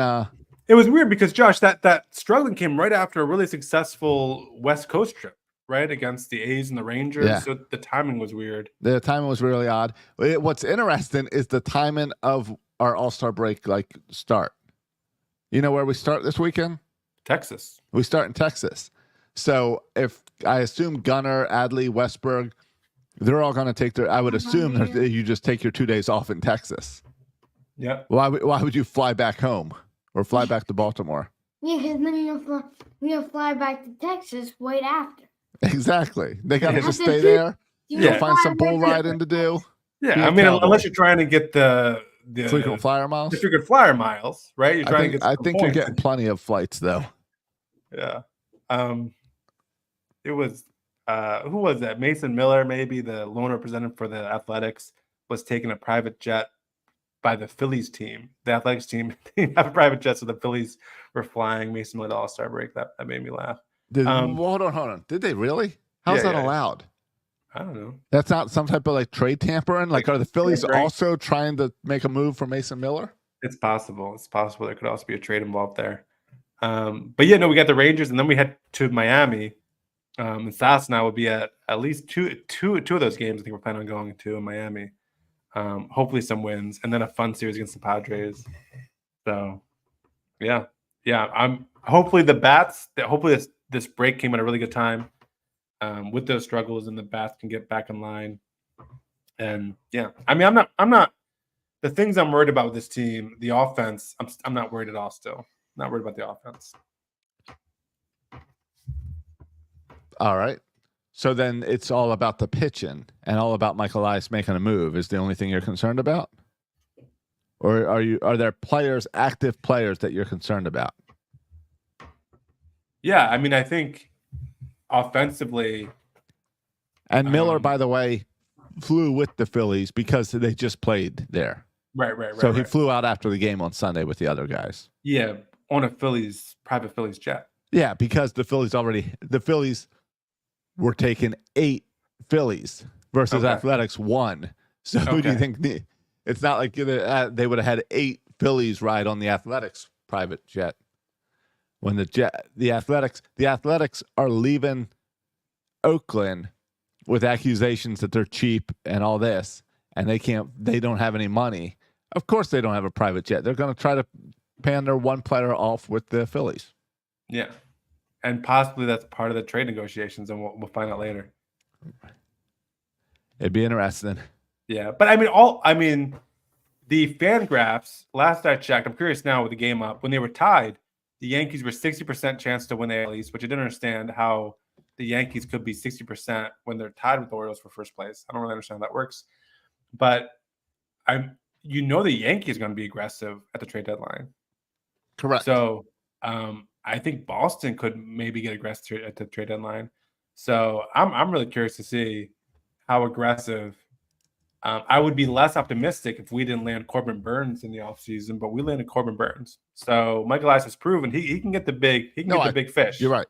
it was weird because, Josh, that struggling came right after a really successful West Coast trip. Right, against the A's and the Rangers. Yeah. So the timing was weird. The timing was really odd. What's interesting is the timing of our All-Star break start. You know where we start this weekend? Texas. We start in Texas. So if I assume Gunnar, Adley, Westberg, they're all going to take I would assume that you just take your 2 days off in Texas. Yeah. Why would you fly back home or fly back to Baltimore? Yeah, because then you'll fly back to Texas right after. Exactly. They got to just stay there. Yeah. Find some bull riding to do. Yeah. I mean, unless you're trying to get the frequent flyer miles. The frequent flyer miles, right? You're trying to get. I think you're getting plenty of flights though. Yeah. It was who was that? Mason Miller, maybe the loan representative for the Athletics, was taking a private jet by the Phillies team. The Athletics team didn't have a private jet, so the Phillies were flying Mason Miller to All-Star break. That made me laugh. Hold on. Did they really? How's that allowed? I don't know. That's not some type of trade tampering? Like, are the Phillies also trying to make a move for Mason Miller? It's possible. It's possible there could also be a trade involved there. But yeah, no, we got the Rangers, and then we head to Miami. And Sass and I will be at least two of those games. I think we're planning on going to in Miami. Hopefully some wins, and then a fun series against the Padres. So, yeah. I'm hopefully the bats. Hopefully this break came at a really good time. With those struggles, and the bats can get back in line. And yeah, I mean, I'm not. The things I'm worried about with this team, the offense, I'm not worried at all. Still, not worried about the offense. All right. So then it's all about the pitching and all about Michael Elias making a move is the only thing you're concerned about? Or are there active players that you're concerned about? Yeah, I mean, I think offensively. And Miller, by the way, flew with the Phillies because they just played there. Right. So he flew out after the game on Sunday with the other guys. Yeah, on a private Phillies jet. Yeah, because the Phillies were taking 8 Phillies versus Athletics 1. So who do you think? It's not like they would have had 8 Phillies ride on the Athletics private jet. When the Athletics are leaving Oakland with accusations that they're cheap and all this, and they don't have any money. Of course they don't have a private jet. They're going to try to pan their one player off with the Phillies. Yeah. And possibly that's part of the trade negotiations, and we'll find out later. It'd be interesting. Yeah. But I mean, the fan graphs, last I checked, I'm curious now with the game up, when they were tied, the Yankees were 60% chance to win the AL East, which I didn't understand how the Yankees could be 60% when they're tied with the Orioles for first place. I don't really understand how that works. But the Yankees are going to be aggressive at the trade deadline. Correct. So I think Boston could maybe get aggressive at the trade deadline. So I'm really curious to see how aggressive. I would be less optimistic if we didn't land Corbin Burns in the offseason, but we landed Corbin Burns. So Michael Elias has proven he can get the big big fish. You're right.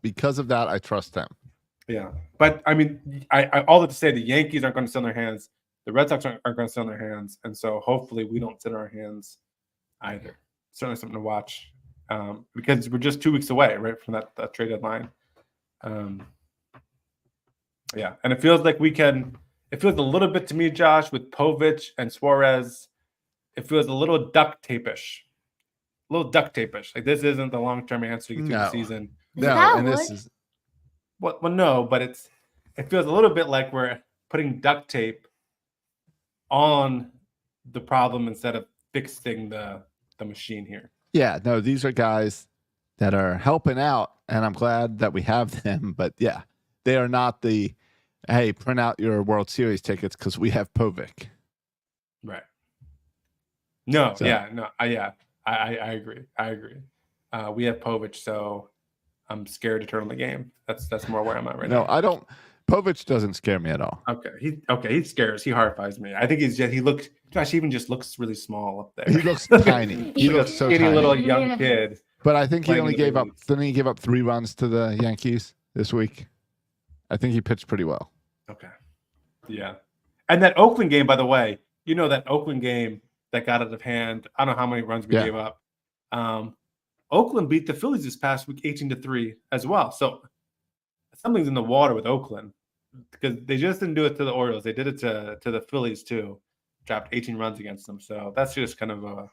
Because of that, I trust him. Yeah. But I mean, I all that to say the Yankees aren't going to sit on their hands. The Red Sox aren't going to sit on their hands. And so hopefully we don't sit on our hands either. Certainly something to watch. Because we're just 2 weeks away, right, from that trade deadline. Yeah. And it feels like it feels a little bit to me, Josh, with Povich and Suarez. It feels a little duct tape-ish. Like this isn't the long-term answer to get through the season. Well, no, but it feels a little bit like we're putting duct tape on the problem instead of fixing the machine here. Yeah, no, these are guys that are helping out, and I'm glad that we have them. But yeah, they are not the hey, print out your World Series tickets because we have Povich. Right. No, so. I agree. We have Povich, so I'm scared to turn on the game. That's more where I'm at right now. No, I don't. Povich doesn't scare me at all. Okay, he scares. He horrifies me. I think he looks. Josh even just looks really small up there. He looks tiny. He looks so skinny tiny. Little young kid. But I think he only gave up. Didn't he give up 3 runs to the Yankees this week? I think he pitched pretty well. Okay. Yeah. And that Oakland game, by the way, that Oakland game that got out of hand. I don't know how many runs we gave up. Oakland beat the Phillies this past week 18-3 as well. So something's in the water with Oakland because they just didn't do it to the Orioles. They did it to the Phillies too. Dropped 18 runs against them. So that's just kind of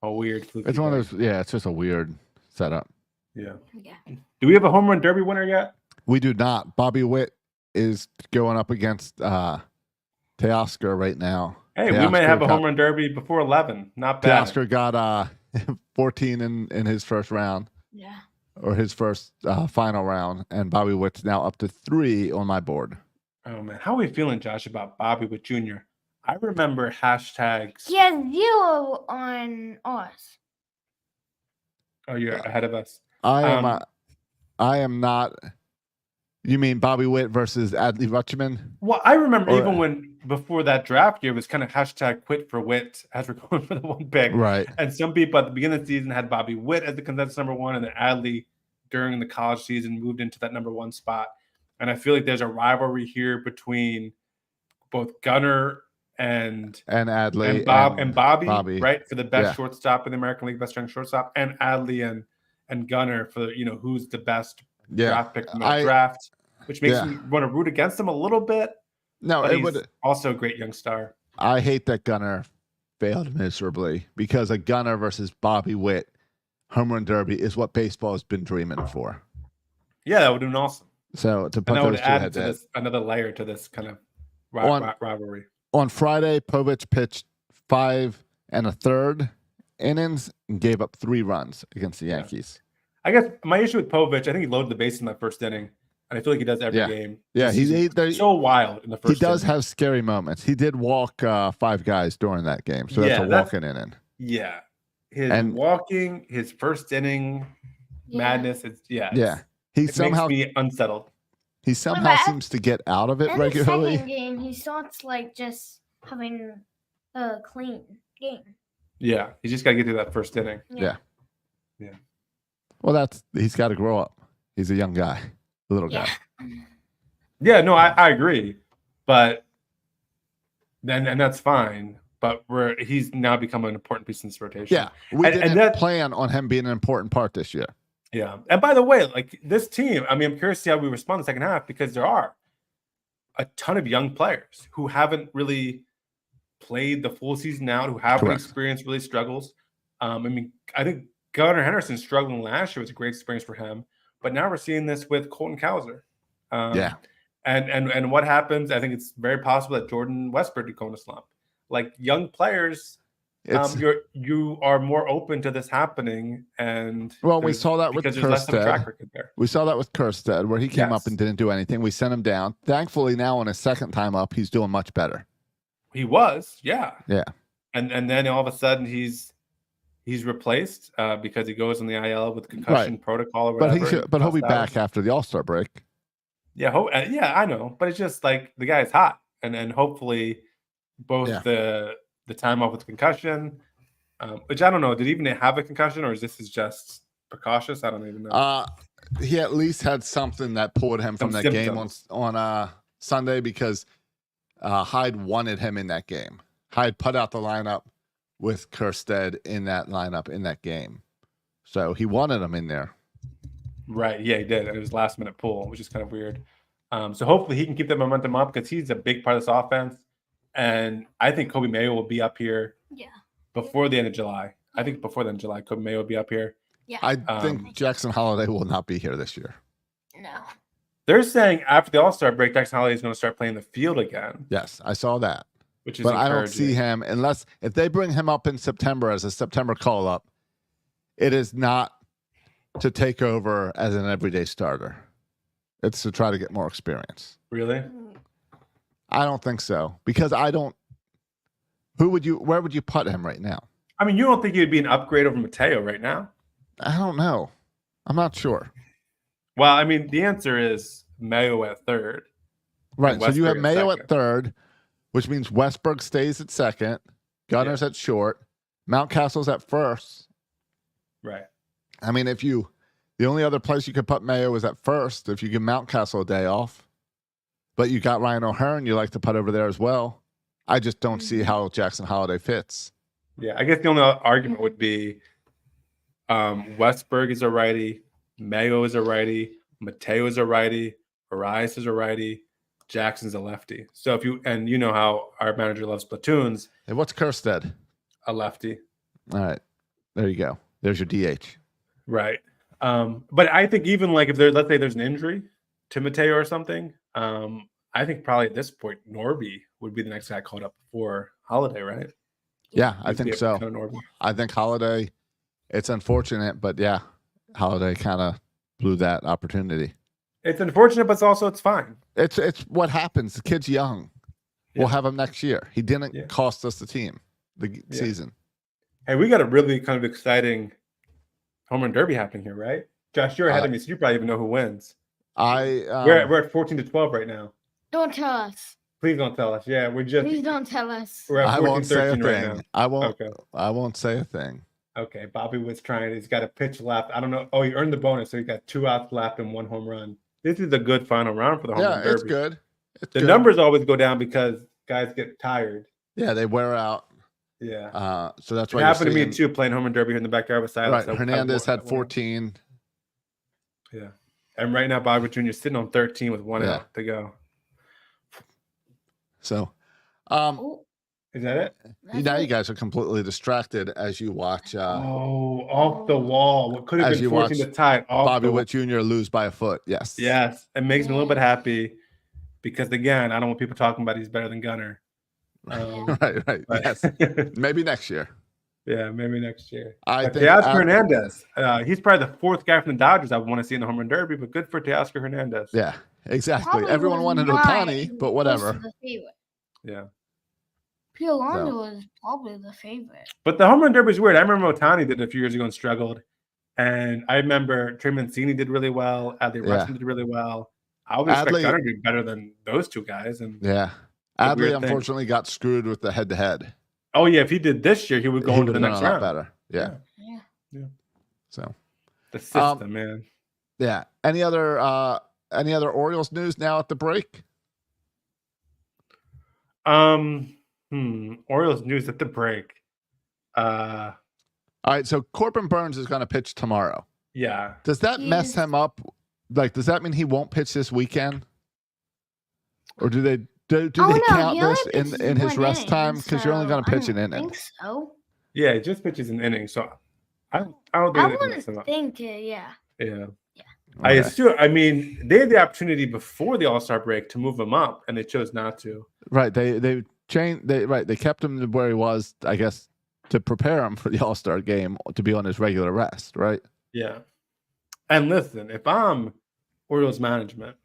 a weird fluke. It's one of those. Yeah, it's just a weird setup. Yeah. Do we have a home run derby winner yet? We do not. Bobby Witt is going up against Teoscar right now. Hey, we might have a home run derby before 11. Not bad. Teoscar got 14 in his first round. Yeah. Or his first final round, and Bobby Witt's now up to 3 on my board. Oh man, how are we feeling, Josh, about Bobby Witt Jr.? I remember hashtags. He has 0 on us. Oh, you're ahead of us. I am not. You mean Bobby Witt versus Adley Rutschman? Well, I remember even when before that draft year was kind of hashtag quit for Witt as we're going for the 1 pick. Right. And some people at the beginning of the season had Bobby Witt as the consensus number 1, and then Adley during the college season moved into that number 1 spot. And I feel like there's a rivalry here between both Gunnar and Adley and Bobby, right? For the best shortstop in the American League, best young shortstop, and Adley and Gunnar for who's the best draft pick in the draft, which makes me want to root against him a little bit. No, it would also a great young star. I hate that Gunnar failed miserably because a Gunnar versus Bobby Witt home run derby is what baseball has been dreaming for. Yeah, that would have been awesome. So to put that those would two add to this another layer to this kind of rivalry. On Friday, Povich pitched 5 1/3 innings and gave up 3 runs against the Yankees. I guess my issue with Povich, I think he loaded the base in that first inning, and I feel like he does every game. Yeah, he's so wild in the first. He does inning. have scary moments. He did walk 5 guys during that game, so that's a walking inning. Yeah, his first inning madness. He somehow makes me unsettled. He somehow seems to get out of it regularly. The second game, he starts just having a clean game. Yeah, he's just got to get through that first inning. Yeah. Yeah. Well, he's got to grow up. He's a young guy, a little guy. Yeah, no, I agree, but then and that's fine. But he's now become an important piece in this rotation. Yeah, we didn't plan on him being an important part this year. Yeah, and by the way, like this team, I mean, I'm curious to see how we respond in the second half because there are a ton of young players who haven't really played the full season out, who haven't experienced really struggles. I mean, I think Gunnar Henderson struggling last year was a great experience for him, but now we're seeing this with Colton Cowser. And what happens? I think it's very possible that Jordan Westburg could go in a slump. Like young players, you are more open to this happening. And we saw that with Kjerstad. We saw that with Kjerstad, where he came up and didn't do anything. We sent him down. Thankfully, now on his second time up, he's doing much better. He was, yeah. And then all of a sudden he's replaced because he goes on the IL with concussion protocol or whatever. But he'll be back after the All-Star break. Yeah, I know, but it's just like the guy's hot, and hopefully both the time off with the concussion, which I don't know, did he even have a concussion or is this just precautious? I don't even know. He at least had something that pulled him from that game on Sunday because Hyde wanted him in that game. Hyde put out the lineup with Kjerstad in that lineup in that game, so he wanted him in there. Right. Yeah, he did. And it was last minute pull, which is kind of weird. So hopefully he can keep that momentum up because he's a big part of this offense. And I think Coby Mayo will be up here before the end of July. I think before the end of July, Coby Mayo will be up here. Yeah. I think Jackson Holliday will not be here this year. No. They're saying after the All-Star break, Jackson Holliday is going to start playing the field again. Yes, I saw that. Which is but I don't see him if they bring him up in September as a September call-up, it is not to take over as an everyday starter. It's to try to get more experience. Really? I don't think so because where would you put him right now? I mean, you don't think he'd be an upgrade over Mateo right now? I don't know. I'm not sure. Well, I mean, the answer is Mayo at third. Right. So you have Mayo at third, which means Westburg stays at second, Gunner's at short, Mountcastle's at first. Right. I mean, the only other place you could put Mayo is at first if you give Mountcastle a day off. But you got Ryan O'Hearn you like to put over there as well. I just don't see how Jackson Holliday fits. Yeah, I guess the only argument would be Westburg is a righty, Mayo is a righty, Mateo is a righty, Arias is a righty, Jackson's a lefty. So you know how our manager loves platoons. And what's Kjerstad? A lefty. All right. There you go. There's your DH. Right. But I think even like if let's say there's an injury to Mateo or something, I think probably at this point Norby would be the next guy called up for Holliday, right? Yeah, I think so. I think Holliday, it's unfortunate, but yeah, Holliday kind of blew that opportunity. It's unfortunate, but it's fine. It's what happens. The kid's young. We'll have him next year. He didn't cost us the season. Hey, we got a really kind of exciting home run derby happening here, right? Josh, you're ahead of me, so you probably even know who wins. We're at 14-12 right now. Don't tell us. Please don't tell us. Yeah, Please don't tell us. We're at 14-13 right now. I won't say a thing. Okay, Bobby was trying. He's got a pitch left. I don't know. Oh, he earned the bonus, so he got 2 outs left and 1 home run. This is a good final round for the home run derby. Yeah, it's good. The numbers always go down because guys get tired. Yeah, they wear out. Yeah. So that's why it happened to me too, playing home run derby here in the backyard with Silas. Right. Hernandez had 14. Yeah. And right now, Bobby Jr. is sitting on 13 with 1 out to go. So, is that it? Now you guys are completely distracted as you watch. Off the wall. What could have been 14 to tie? Bobby Witt Jr. lose by a foot. Yes. Yes. It makes me a little bit happy because, again, I don't want people talking about he's better than Gunnar. Right. Yes. Maybe next year. Yeah, maybe next year. I think Teoscar Hernandez. He's probably the 4th guy from the Dodgers I would want to see in the home run derby, but good for Teoscar Hernandez. Yeah, exactly. Everyone wanted Ohtani, but whatever. Yeah. Pete Alonso was probably the favorite. But the home run derby is weird. I remember Ohtani did it a few years ago and struggled. And I remember Trey Mancini did really well. Adley Rutschman did really well. I would expect Gunnar to do better than those two guys. And Adley unfortunately got screwed with the head-to-head. Oh yeah, if he did this year, he would go he into the would have next done a lot round. better. Yeah. Yeah. So The system, man. yeah. Any other Orioles news now at the break? Orioles news at the break. All right, so Corbin Burns is going to pitch tomorrow. Yeah. Does that mess him up? Like, does that mean he won't pitch this weekend? Or do they count this in his rest time? Because you're only going to pitch an inning. I think so. Yeah, it just pitches an inning. So I don't I think want to think, yeah. Yeah. Okay. I mean, they had the opportunity before the All-Star break to move him up, and they chose not to. Right. They changed. They kept him where he was, I guess, to prepare him for the All-Star game to be on his regular rest. Right. Yeah. And listen, if I'm Orioles management,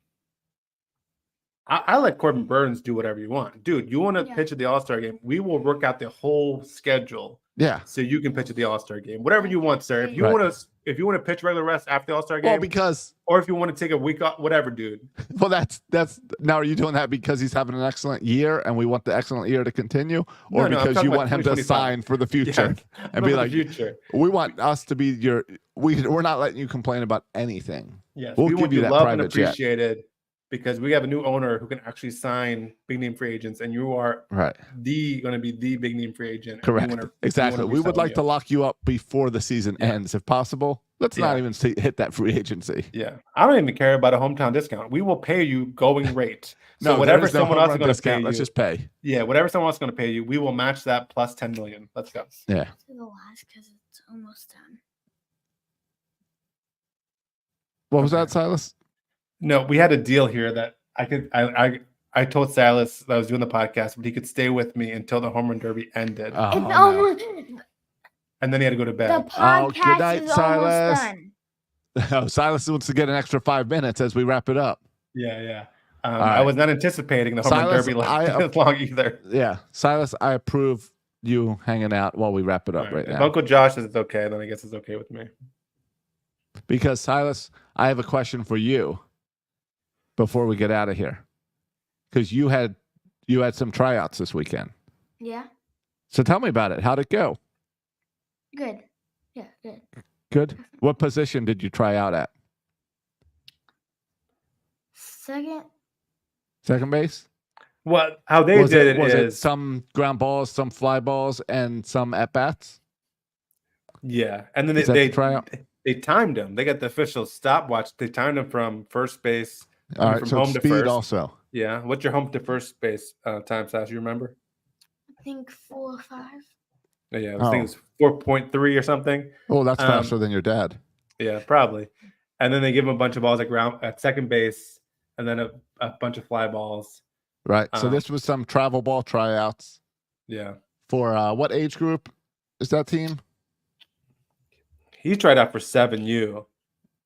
I let Corbin Burns do whatever you want. Dude, you want to pitch at the All-Star game? We will work out the whole schedule. Yeah. So you can pitch at the All-Star game. Whatever you want, sir. If you want to pitch regular rest after the All-Star game, or if you want to take a week off, whatever, dude. Well, that's now. Are you doing that because he's having an excellent year and we want the excellent year to continue, or because you want him to sign for the future and be like, we want us to be we're not letting you complain about anything. Yes, we'll we give want you that loved private and appreciated because we have a new owner who can actually sign big name free agents, and you are going to be the big name free agent. Correct. Exactly. We would like to lock you up before the season ends, if possible. Let's not even hit that free agency. Yeah, I don't even care about a hometown discount. We will pay you going rate. So whatever someone else is going to pay you, let's just pay. Yeah, whatever someone else is going to pay you, we will match that plus $10 million. Let's go. Yeah. To the last because it's almost done. What was that, Silas? No, we had a deal here that I told Silas that I was doing the podcast, but he could stay with me until the home run derby ended. And then he had to go to bed. The podcast good night, is Silas. almost done. Silas wants to get an extra 5 minutes as we wrap it up. Yeah. I was not anticipating the home run derby as long either. Yeah, Silas, I approve you hanging out while we wrap it up right now. If Uncle Josh says it's okay, then I guess it's okay with me. Because Silas, I have a question for you before we get out of here. Because you had some tryouts this weekend. Yeah. So tell me about it. How'd it go? Good. Yeah, good. Good. What position did you try out at? Second base? How they did it was is it some ground balls, some fly balls, and some at bats? Yeah, and then they timed them. They got the official stopwatch. They timed them from first base. All right, from so home to speed first. Also. Yeah, what's your home to first base time, Sash? You remember? I think 4 or 5. Yeah, I think it's 4.3 or something. Oh, that's faster than your dad. Yeah, probably. And then they give him a bunch of balls at second base, and then a bunch of fly balls. Right. So this was some travel ball tryouts. Yeah. For what age group is that team? He tried out for 7U.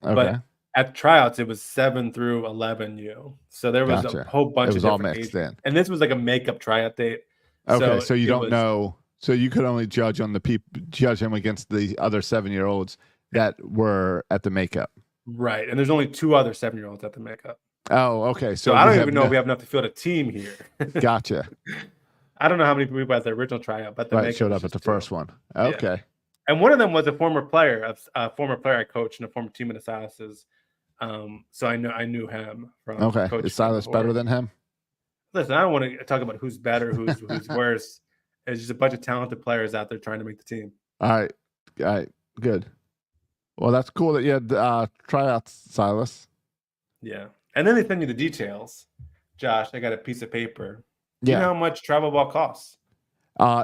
Okay. But at tryouts, it was 7 through 11U. So there was a whole bunch of different all mixed in. And this was like a makeup tryout date. Okay, so you don't know. So you could only judge on judge him against the other 7-year-olds that were at the makeup. Right. And there's only 2 other 7-year-olds at the makeup. Oh, okay. So I don't even know if we have enough to field a team here. Gotcha. I don't know how many people at the original tryout, but the makeup showed up at the first one. Okay. Yeah. And one of them was a former player I coached and a former teammate of Silas's. So I knew him from. Okay. Is Silas better than him? Listen, I don't want to talk about who's better, who's worse. It's just a bunch of talented players out there trying to make the team. All right. Good. Well, that's cool that you had tryouts, Silas. Yeah. And then they send you the details. Josh, I got a piece of paper. Do Yeah. you know how much travel ball costs?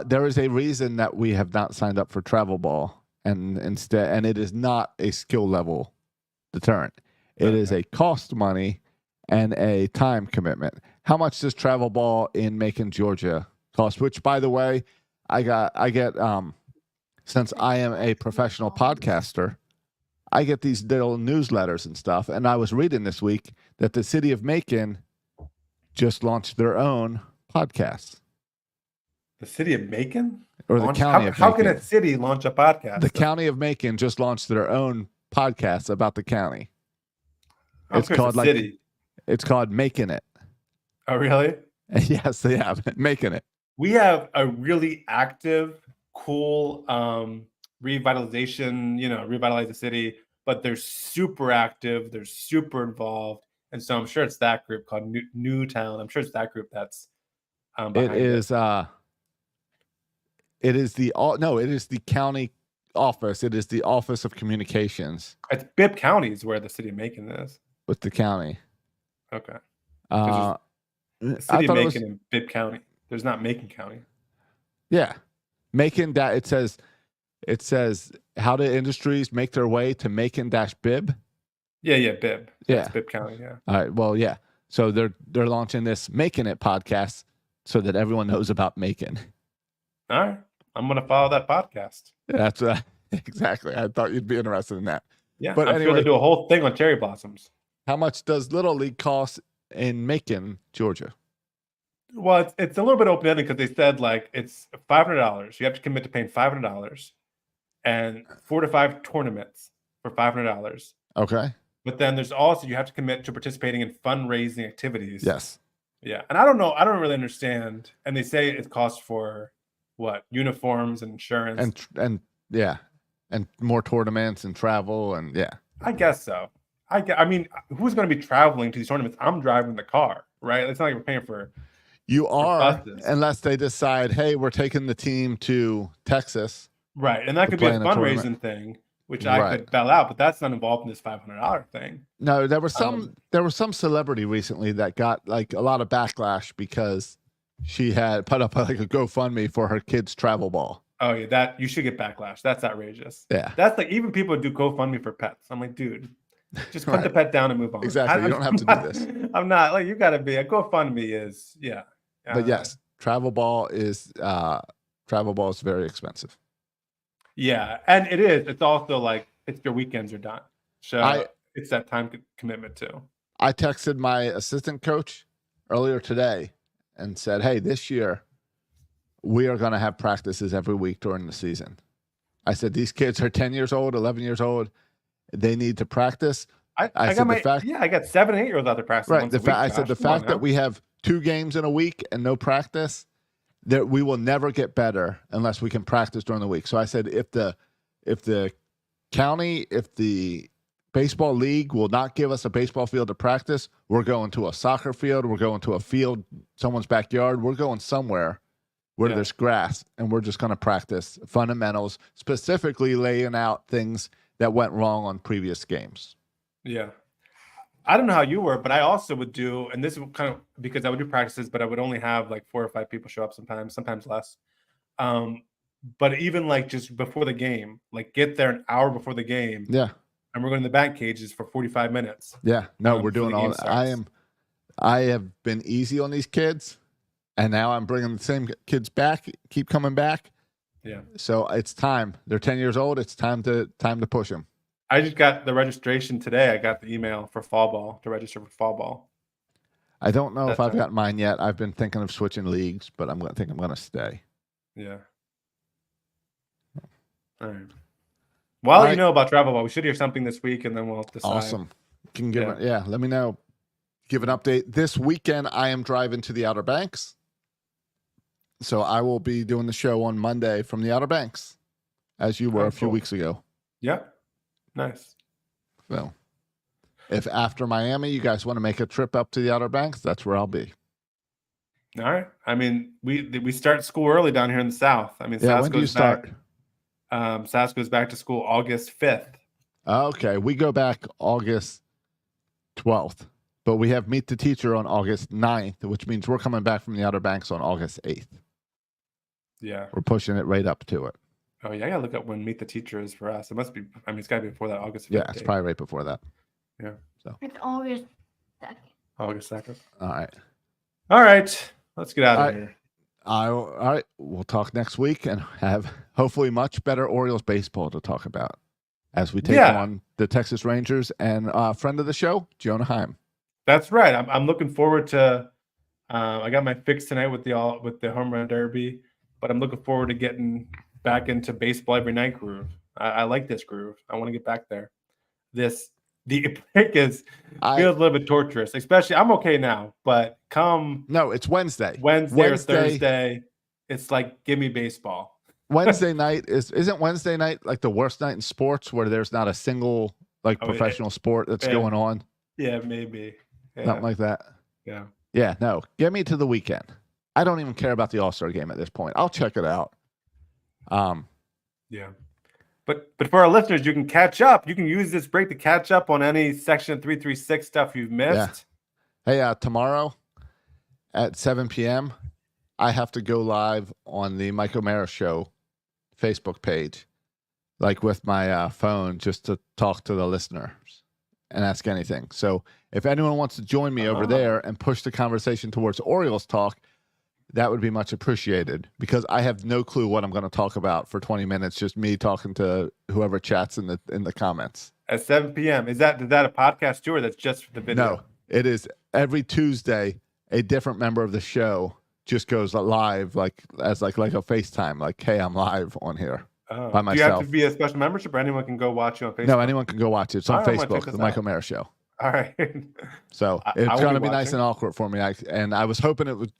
There is a reason that we have not signed up for travel ball, and it is not a skill level deterrent. It is a cost money and a time commitment. How much does travel ball in Macon, Georgia cost? Which, by the way, I get since I am a professional podcaster, I get these little newsletters and stuff. And I was reading this week that the city of Macon just launched their own podcast. The city of Macon? Or the county of Macon. How can a city launch a podcast? The county of Macon just launched their own podcast about the county. It's called city. It's called Making It. Oh, really? Yes, they have Making It. We have a really active, cool revitalization, revitalize the city, but they're super active, they're super involved. And so I'm sure it's that group called Newtown. I'm sure it's that group that's It behind it. is it is the county office. It is the Office of Communications It's Bibb County is where the city of Macon is. with the county. Okay. Uh, The I city of thought it Macon was, in Bibb County. There's not Macon County. yeah, Macon. It says how do industries make their way to Macon-Bibb. Yeah, Bibb. Yeah. It's Bibb County, yeah. All right. Well, yeah. So they're launching this Making It podcast so that everyone knows about Macon. All right. I'm going to follow that podcast. That's exactly. I thought you'd be interested in that. Yeah, But I'm sure anyway, they do a whole thing on cherry blossoms. how much does Little League cost in Macon, Georgia? Well, it's a little bit open-ended because they said like it's $500. You have to commit to paying $500 and 4 to 5 tournaments for $500. Okay. But then there's also you have to commit to participating in fundraising activities. Yes. Yeah, and I don't know. I don't really understand. And they say it costs for what? Uniforms and insurance. And yeah, and more tournaments and travel and yeah. I guess so. I mean, who's going to be traveling to these tournaments? I'm driving the car, right? It's not like we're paying for. You are, buses. unless they decide, hey, we're taking the team to Texas. Right, and that To could be a play in a fundraising tournament. thing, which I Right. could bail out, but that's not involved in this $500 thing. No, there was some celebrity recently that got like a lot of backlash because she had put up like a GoFundMe for her kid's travel ball. Oh yeah, that you should get backlash. That's outrageous. Yeah. That's like even people do GoFundMe for pets. I'm like, dude, just put Right. the pet down and move on. Exactly. You don't have to do this. I'm not like you got to be a GoFundMe is yeah. But yes, travel ball is very expensive. Yeah, and it is. It's also like it's your weekends are done, so it's that time commitment too. I texted my assistant coach earlier today and said, hey, this year we are going to have practices every week during the season. I said, these kids are 10 years old, 11 years old. They need to practice. I said got the fact, yeah, I got 7 and 8 year olds out there practicing. right. Once a week, I said Josh. the Come on fact that now. we have 2 games in a week and no practice, that we will never get better unless we can practice during the week. So I said, if the county, if the baseball league will not give us a baseball field to practice, we're going to a soccer field, we're going to a field, someone's backyard, we're going somewhere where there's grass, and we're just going to practice fundamentals, specifically laying out things that went wrong on previous games. Yeah. I don't know how you were, but I also would do, and this is kind of because I would do practices, but I would only have like 4 or 5 people show up sometimes less. But even like just before the game, like get there an hour before the game. Yeah. And we're going to the bat cages for 45 minutes. Yeah. No, we're before doing the game all starts. I have been easy on these kids, and now I'm bringing the same kids back, keep coming back. Yeah. So it's time. They're 10 years old. It's time to push them. I just got the registration today. I got the email for fall ball to register for fall ball. I don't know if That's I've got mine yet. I've been thinking of switching leagues, but I'm going to stay. Yeah. All right. While All you right. know about travel ball, we should hear something this week, and then we'll decide. Awesome. Can give Yeah. let me know. Give an update. This weekend, I am driving to the Outer Banks. So I will be doing the show on Monday from the Outer Banks, as you were Oh, a few cool. weeks ago. Yeah. Nice. So if after Miami, you guys want to make a trip up to the Outer Banks, that's where I'll be. All right. I mean, we start school early down here in the South. I mean, Yeah, SAS when do you goes start? back. SAS goes back to school August 5th. Okay, we go back August 12th, but we have Meet the Teacher on August 9th, which means we're coming back from the Outer Banks on August 8th. Yeah. We're pushing it right up to it. Oh yeah, I gotta look up when Meet the Teacher is for us. It must be. I mean, it's gotta be before that August 5th. Yeah, it's date. probably right before that. It's August 2nd. August 2nd. All right. All right. Let's get out All of right. here. All right. We'll talk next week and have hopefully much better Orioles baseball to talk about as we take Yeah. on the Texas Rangers and friend of the show, Jonah Heim. That's right. I'm looking forward to. I got my fix tonight with the home run derby, but I'm looking forward to getting back into baseball every night groove. I like this groove. I want to get back there. The break feels a little bit torturous, especially I'm okay now, but come No, it's Wednesday. Wednesday or Thursday, It's like give me baseball. Wednesday night isn't Wednesday night like the worst night in sports where there's not a single professional sport that's going on? Yeah, maybe. Yeah. Something like that. Yeah. Yeah, no. Get me to the weekend. I don't even care about the All-Star game at this point. I'll check it out. Yeah. But for our listeners, you can catch up. You can use this break to catch up on any Section 336 stuff you've missed. Yeah. Hey, tomorrow at 7 p.m., I have to go live on the Mike O'Mara Show Facebook page, like with my phone, just to talk to the listeners and ask anything. So if anyone wants to join me over there and push the conversation towards Orioles talk, that would be much appreciated, because I have no clue what I'm going to talk about for 20 minutes, just me talking to whoever chats in the comments. At 7 p.m. Is that a podcast too, or that's just the video? No, it is every Tuesday. A different member of the show just goes live, as a FaceTime, like, hey, I'm live on here by myself. Do you have to be a special membership, or anyone can go watch you on Facebook? No, anyone can go watch it. It's on Facebook, the Mike O'Mara Show. All right. So it's going to be nice and awkward for me. I was hoping the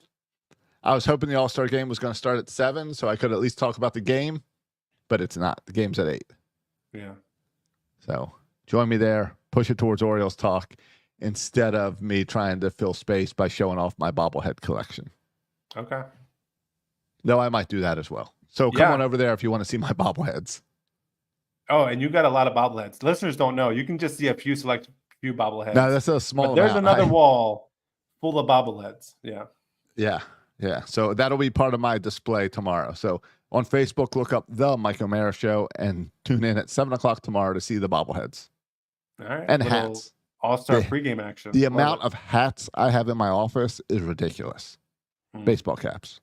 All-Star game was going to start at 7, so I could at least talk about the game, but it's not. The game's at 8. Yeah. So join me there. Push it towards Orioles talk instead of me trying to fill space by showing off my bobblehead collection. Okay. No, I might do that as well. So come on over there if you want to see my bobbleheads. Oh, and you got a lot of bobbleheads. Listeners don't know. You can just see a few bobbleheads. No, that's a small There's amount. another wall full of bobbleheads. Yeah. Yeah. Yeah. So that'll be part of my display tomorrow. So on Facebook, look up The Mike O'Mara Show and tune in at 7 o'clock tomorrow to see the bobbleheads. All right. And hats. All-Star pregame action. The amount of hats I have in my office is ridiculous. Baseball caps.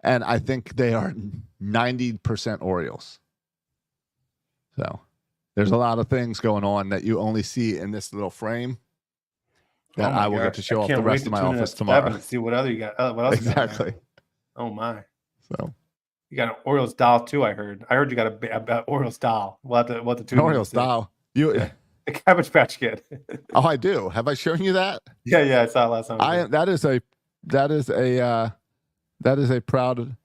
And I think they are 90% Orioles. So there's a lot of things going on that you only see in this little frame that I will get to show off the rest of my office tomorrow. See what other you got. What else exactly. You got? Oh, my. So you got an Orioles doll, too, I heard. I heard you got a Orioles doll. We'll have to tune in. Orioles doll. The Cabbage Patch Kid. Oh, I do. Have I shown you that? Yeah, I saw it last time. That is a proud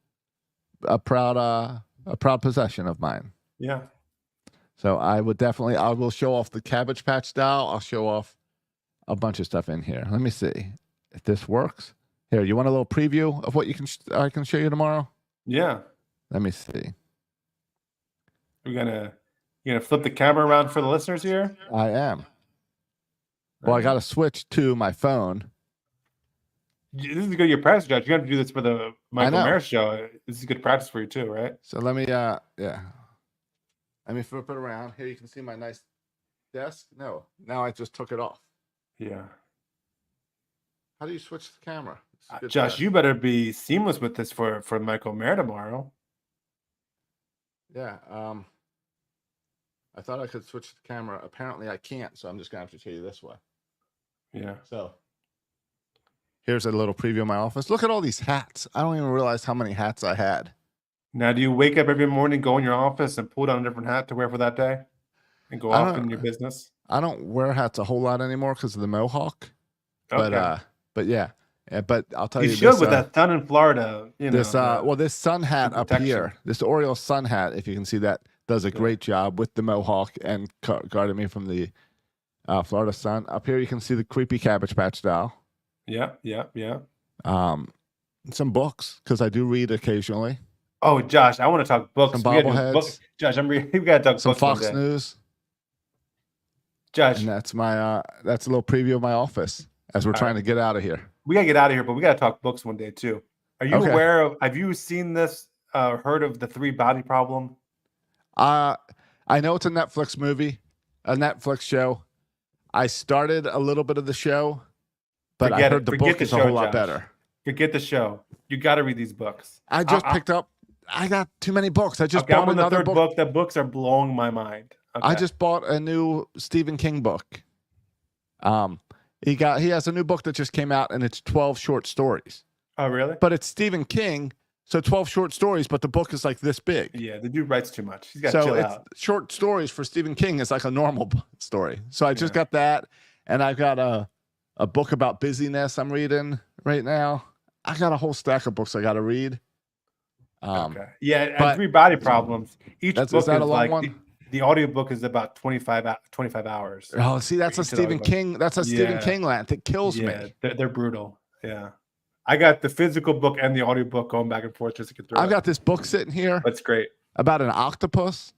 possession of mine. Yeah. So I will show off the Cabbage Patch doll. I'll show off a bunch of stuff in here. Let me see if this works. Here, you want a little preview of what I can show you tomorrow? Yeah. Let me see. You're gonna flip the camera around for the listeners here? I am. Well, I got to switch to my phone. This is good. Your practice, Josh. You have to do this for the Mike O'Mara Show. This is good practice for you too, right? So let me, Let me flip it around. Here you can see my nice desk. No, now I just took it off. Yeah. How do you switch the camera? Josh, you better be seamless with this for Mike O'Mara tomorrow. Yeah. I thought I could switch the camera. Apparently I can't, so I'm just going to have to show you this way. Yeah. So here's a little preview of my office. Look at all these hats. I don't even realize how many hats I had. Now, do you wake up every morning, go in your office, and pull down a different hat to wear for that day, and go off in your business? I don't wear hats a whole lot anymore because of the mohawk. Okay. But yeah. But I'll tell you, you should with that sun in Florida. This sun hat up here, this Orioles sun hat, if you can see that, does a great job with the mohawk and guarding me from the Florida sun. Up here, you can see the creepy Cabbage Patch doll. Yeah. Some books, because I do read occasionally. Oh, Josh, I want to talk books. Some bobbleheads. Josh, we got to talk some books. Some Fox News. Josh, and that's my that's a little preview of my office as we're trying to get out of here. We gotta get out of here, but we gotta talk books one day too. Are you aware of? Have you seen this? Heard of the 3 Body Problem? I know it's a Netflix movie, a Netflix show. I started a little bit of the show, but I heard the book is a whole lot better. Forget the show. You got to read these books. I just picked up. I got too many books. I just bought another book. The books are blowing my mind. Okay. I just bought a new Stephen King book. He has a new book that just came out, and it's 12 short stories. Oh, really? But it's Stephen King, so 12 short stories, but the book is like this big. Yeah, the dude writes too much. He's got to chill out. Short stories for Stephen King is like a normal story. So I just got that, and I've got a book about busyness I'm reading right now. I got a whole stack of books I got to read. Okay. Yeah, but- and Three Body Problems. Each Is book that a is long like one? the audiobook is about 25 hours. Oh, see, that's a Each of the Stephen audiobooks. King. That's a Stephen Yeah. King land. It kills Yeah, me. they're brutal. Yeah. I got the physical book and the audiobook going back and forth just to get through I've it. got this book sitting here That's great. about an octopus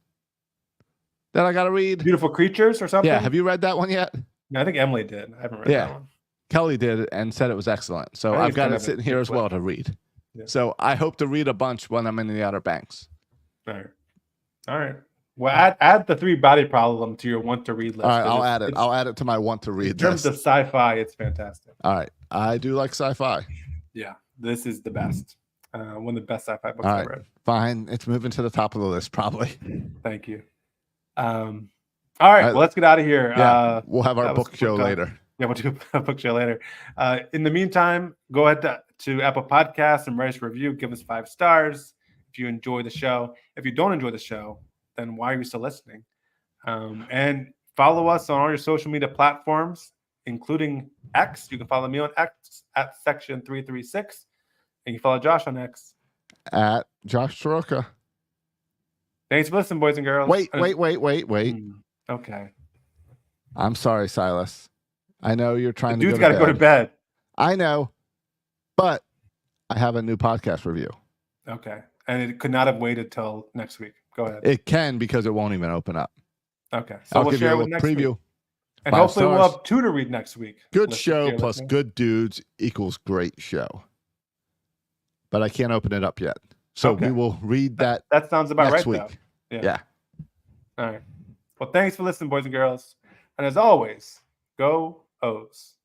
that I got to read. Beautiful Creatures or something? Yeah, have you read that one yet? No, I think Emily did. I haven't read Yeah. that one. Kelly did and said it was excellent. So I think I've it's got kind it of a sitting here big as well to read. Yeah. So I hope to read a bunch when I'm in the Outer Banks. All right. All right. Well, add the Three Body Problem to your want to read list. All right, 'cause I'll it's- add it. it's- I'll add it to my want to In read terms list. of sci-fi, it's fantastic. All right. I do like sci-fi. Yeah, this is the best. One of the best sci-fi books All I've right. read. Fine. It's moving to the top of the list, probably. Thank you. All right, well, let's get out of here. Yeah. We'll have our that was book show quick talk. later. Yeah, we'll do a book show later. In the meantime, go ahead to Apple Podcasts and write us a review. Give us 5 stars if you enjoy the show. If you don't enjoy the show, then why are you still listening? And follow us on all your social media platforms, including X. You can follow me on X at Section 336. And you can follow Josh on X. At Josh Soroka. Thanks for listening, boys and girls. Wait. Okay. I'm sorry, Silas. I know you're The trying dude's to got to go to bed. I know, but I have a new podcast review. Okay. And it could not have waited till next week. Go ahead. It can because it won't even open up. Okay. So I'll we'll give you share a it with little next preview. week. And 5 hopefully we'll stars. have 2 to read next week. Good Listen, show if you're plus listening. good dudes equals great show. But I can't open it up yet. So Okay. we will read that That sounds about next right, week. though. Yeah. All right. Well, thanks for listening, boys and girls. And as always, go O's.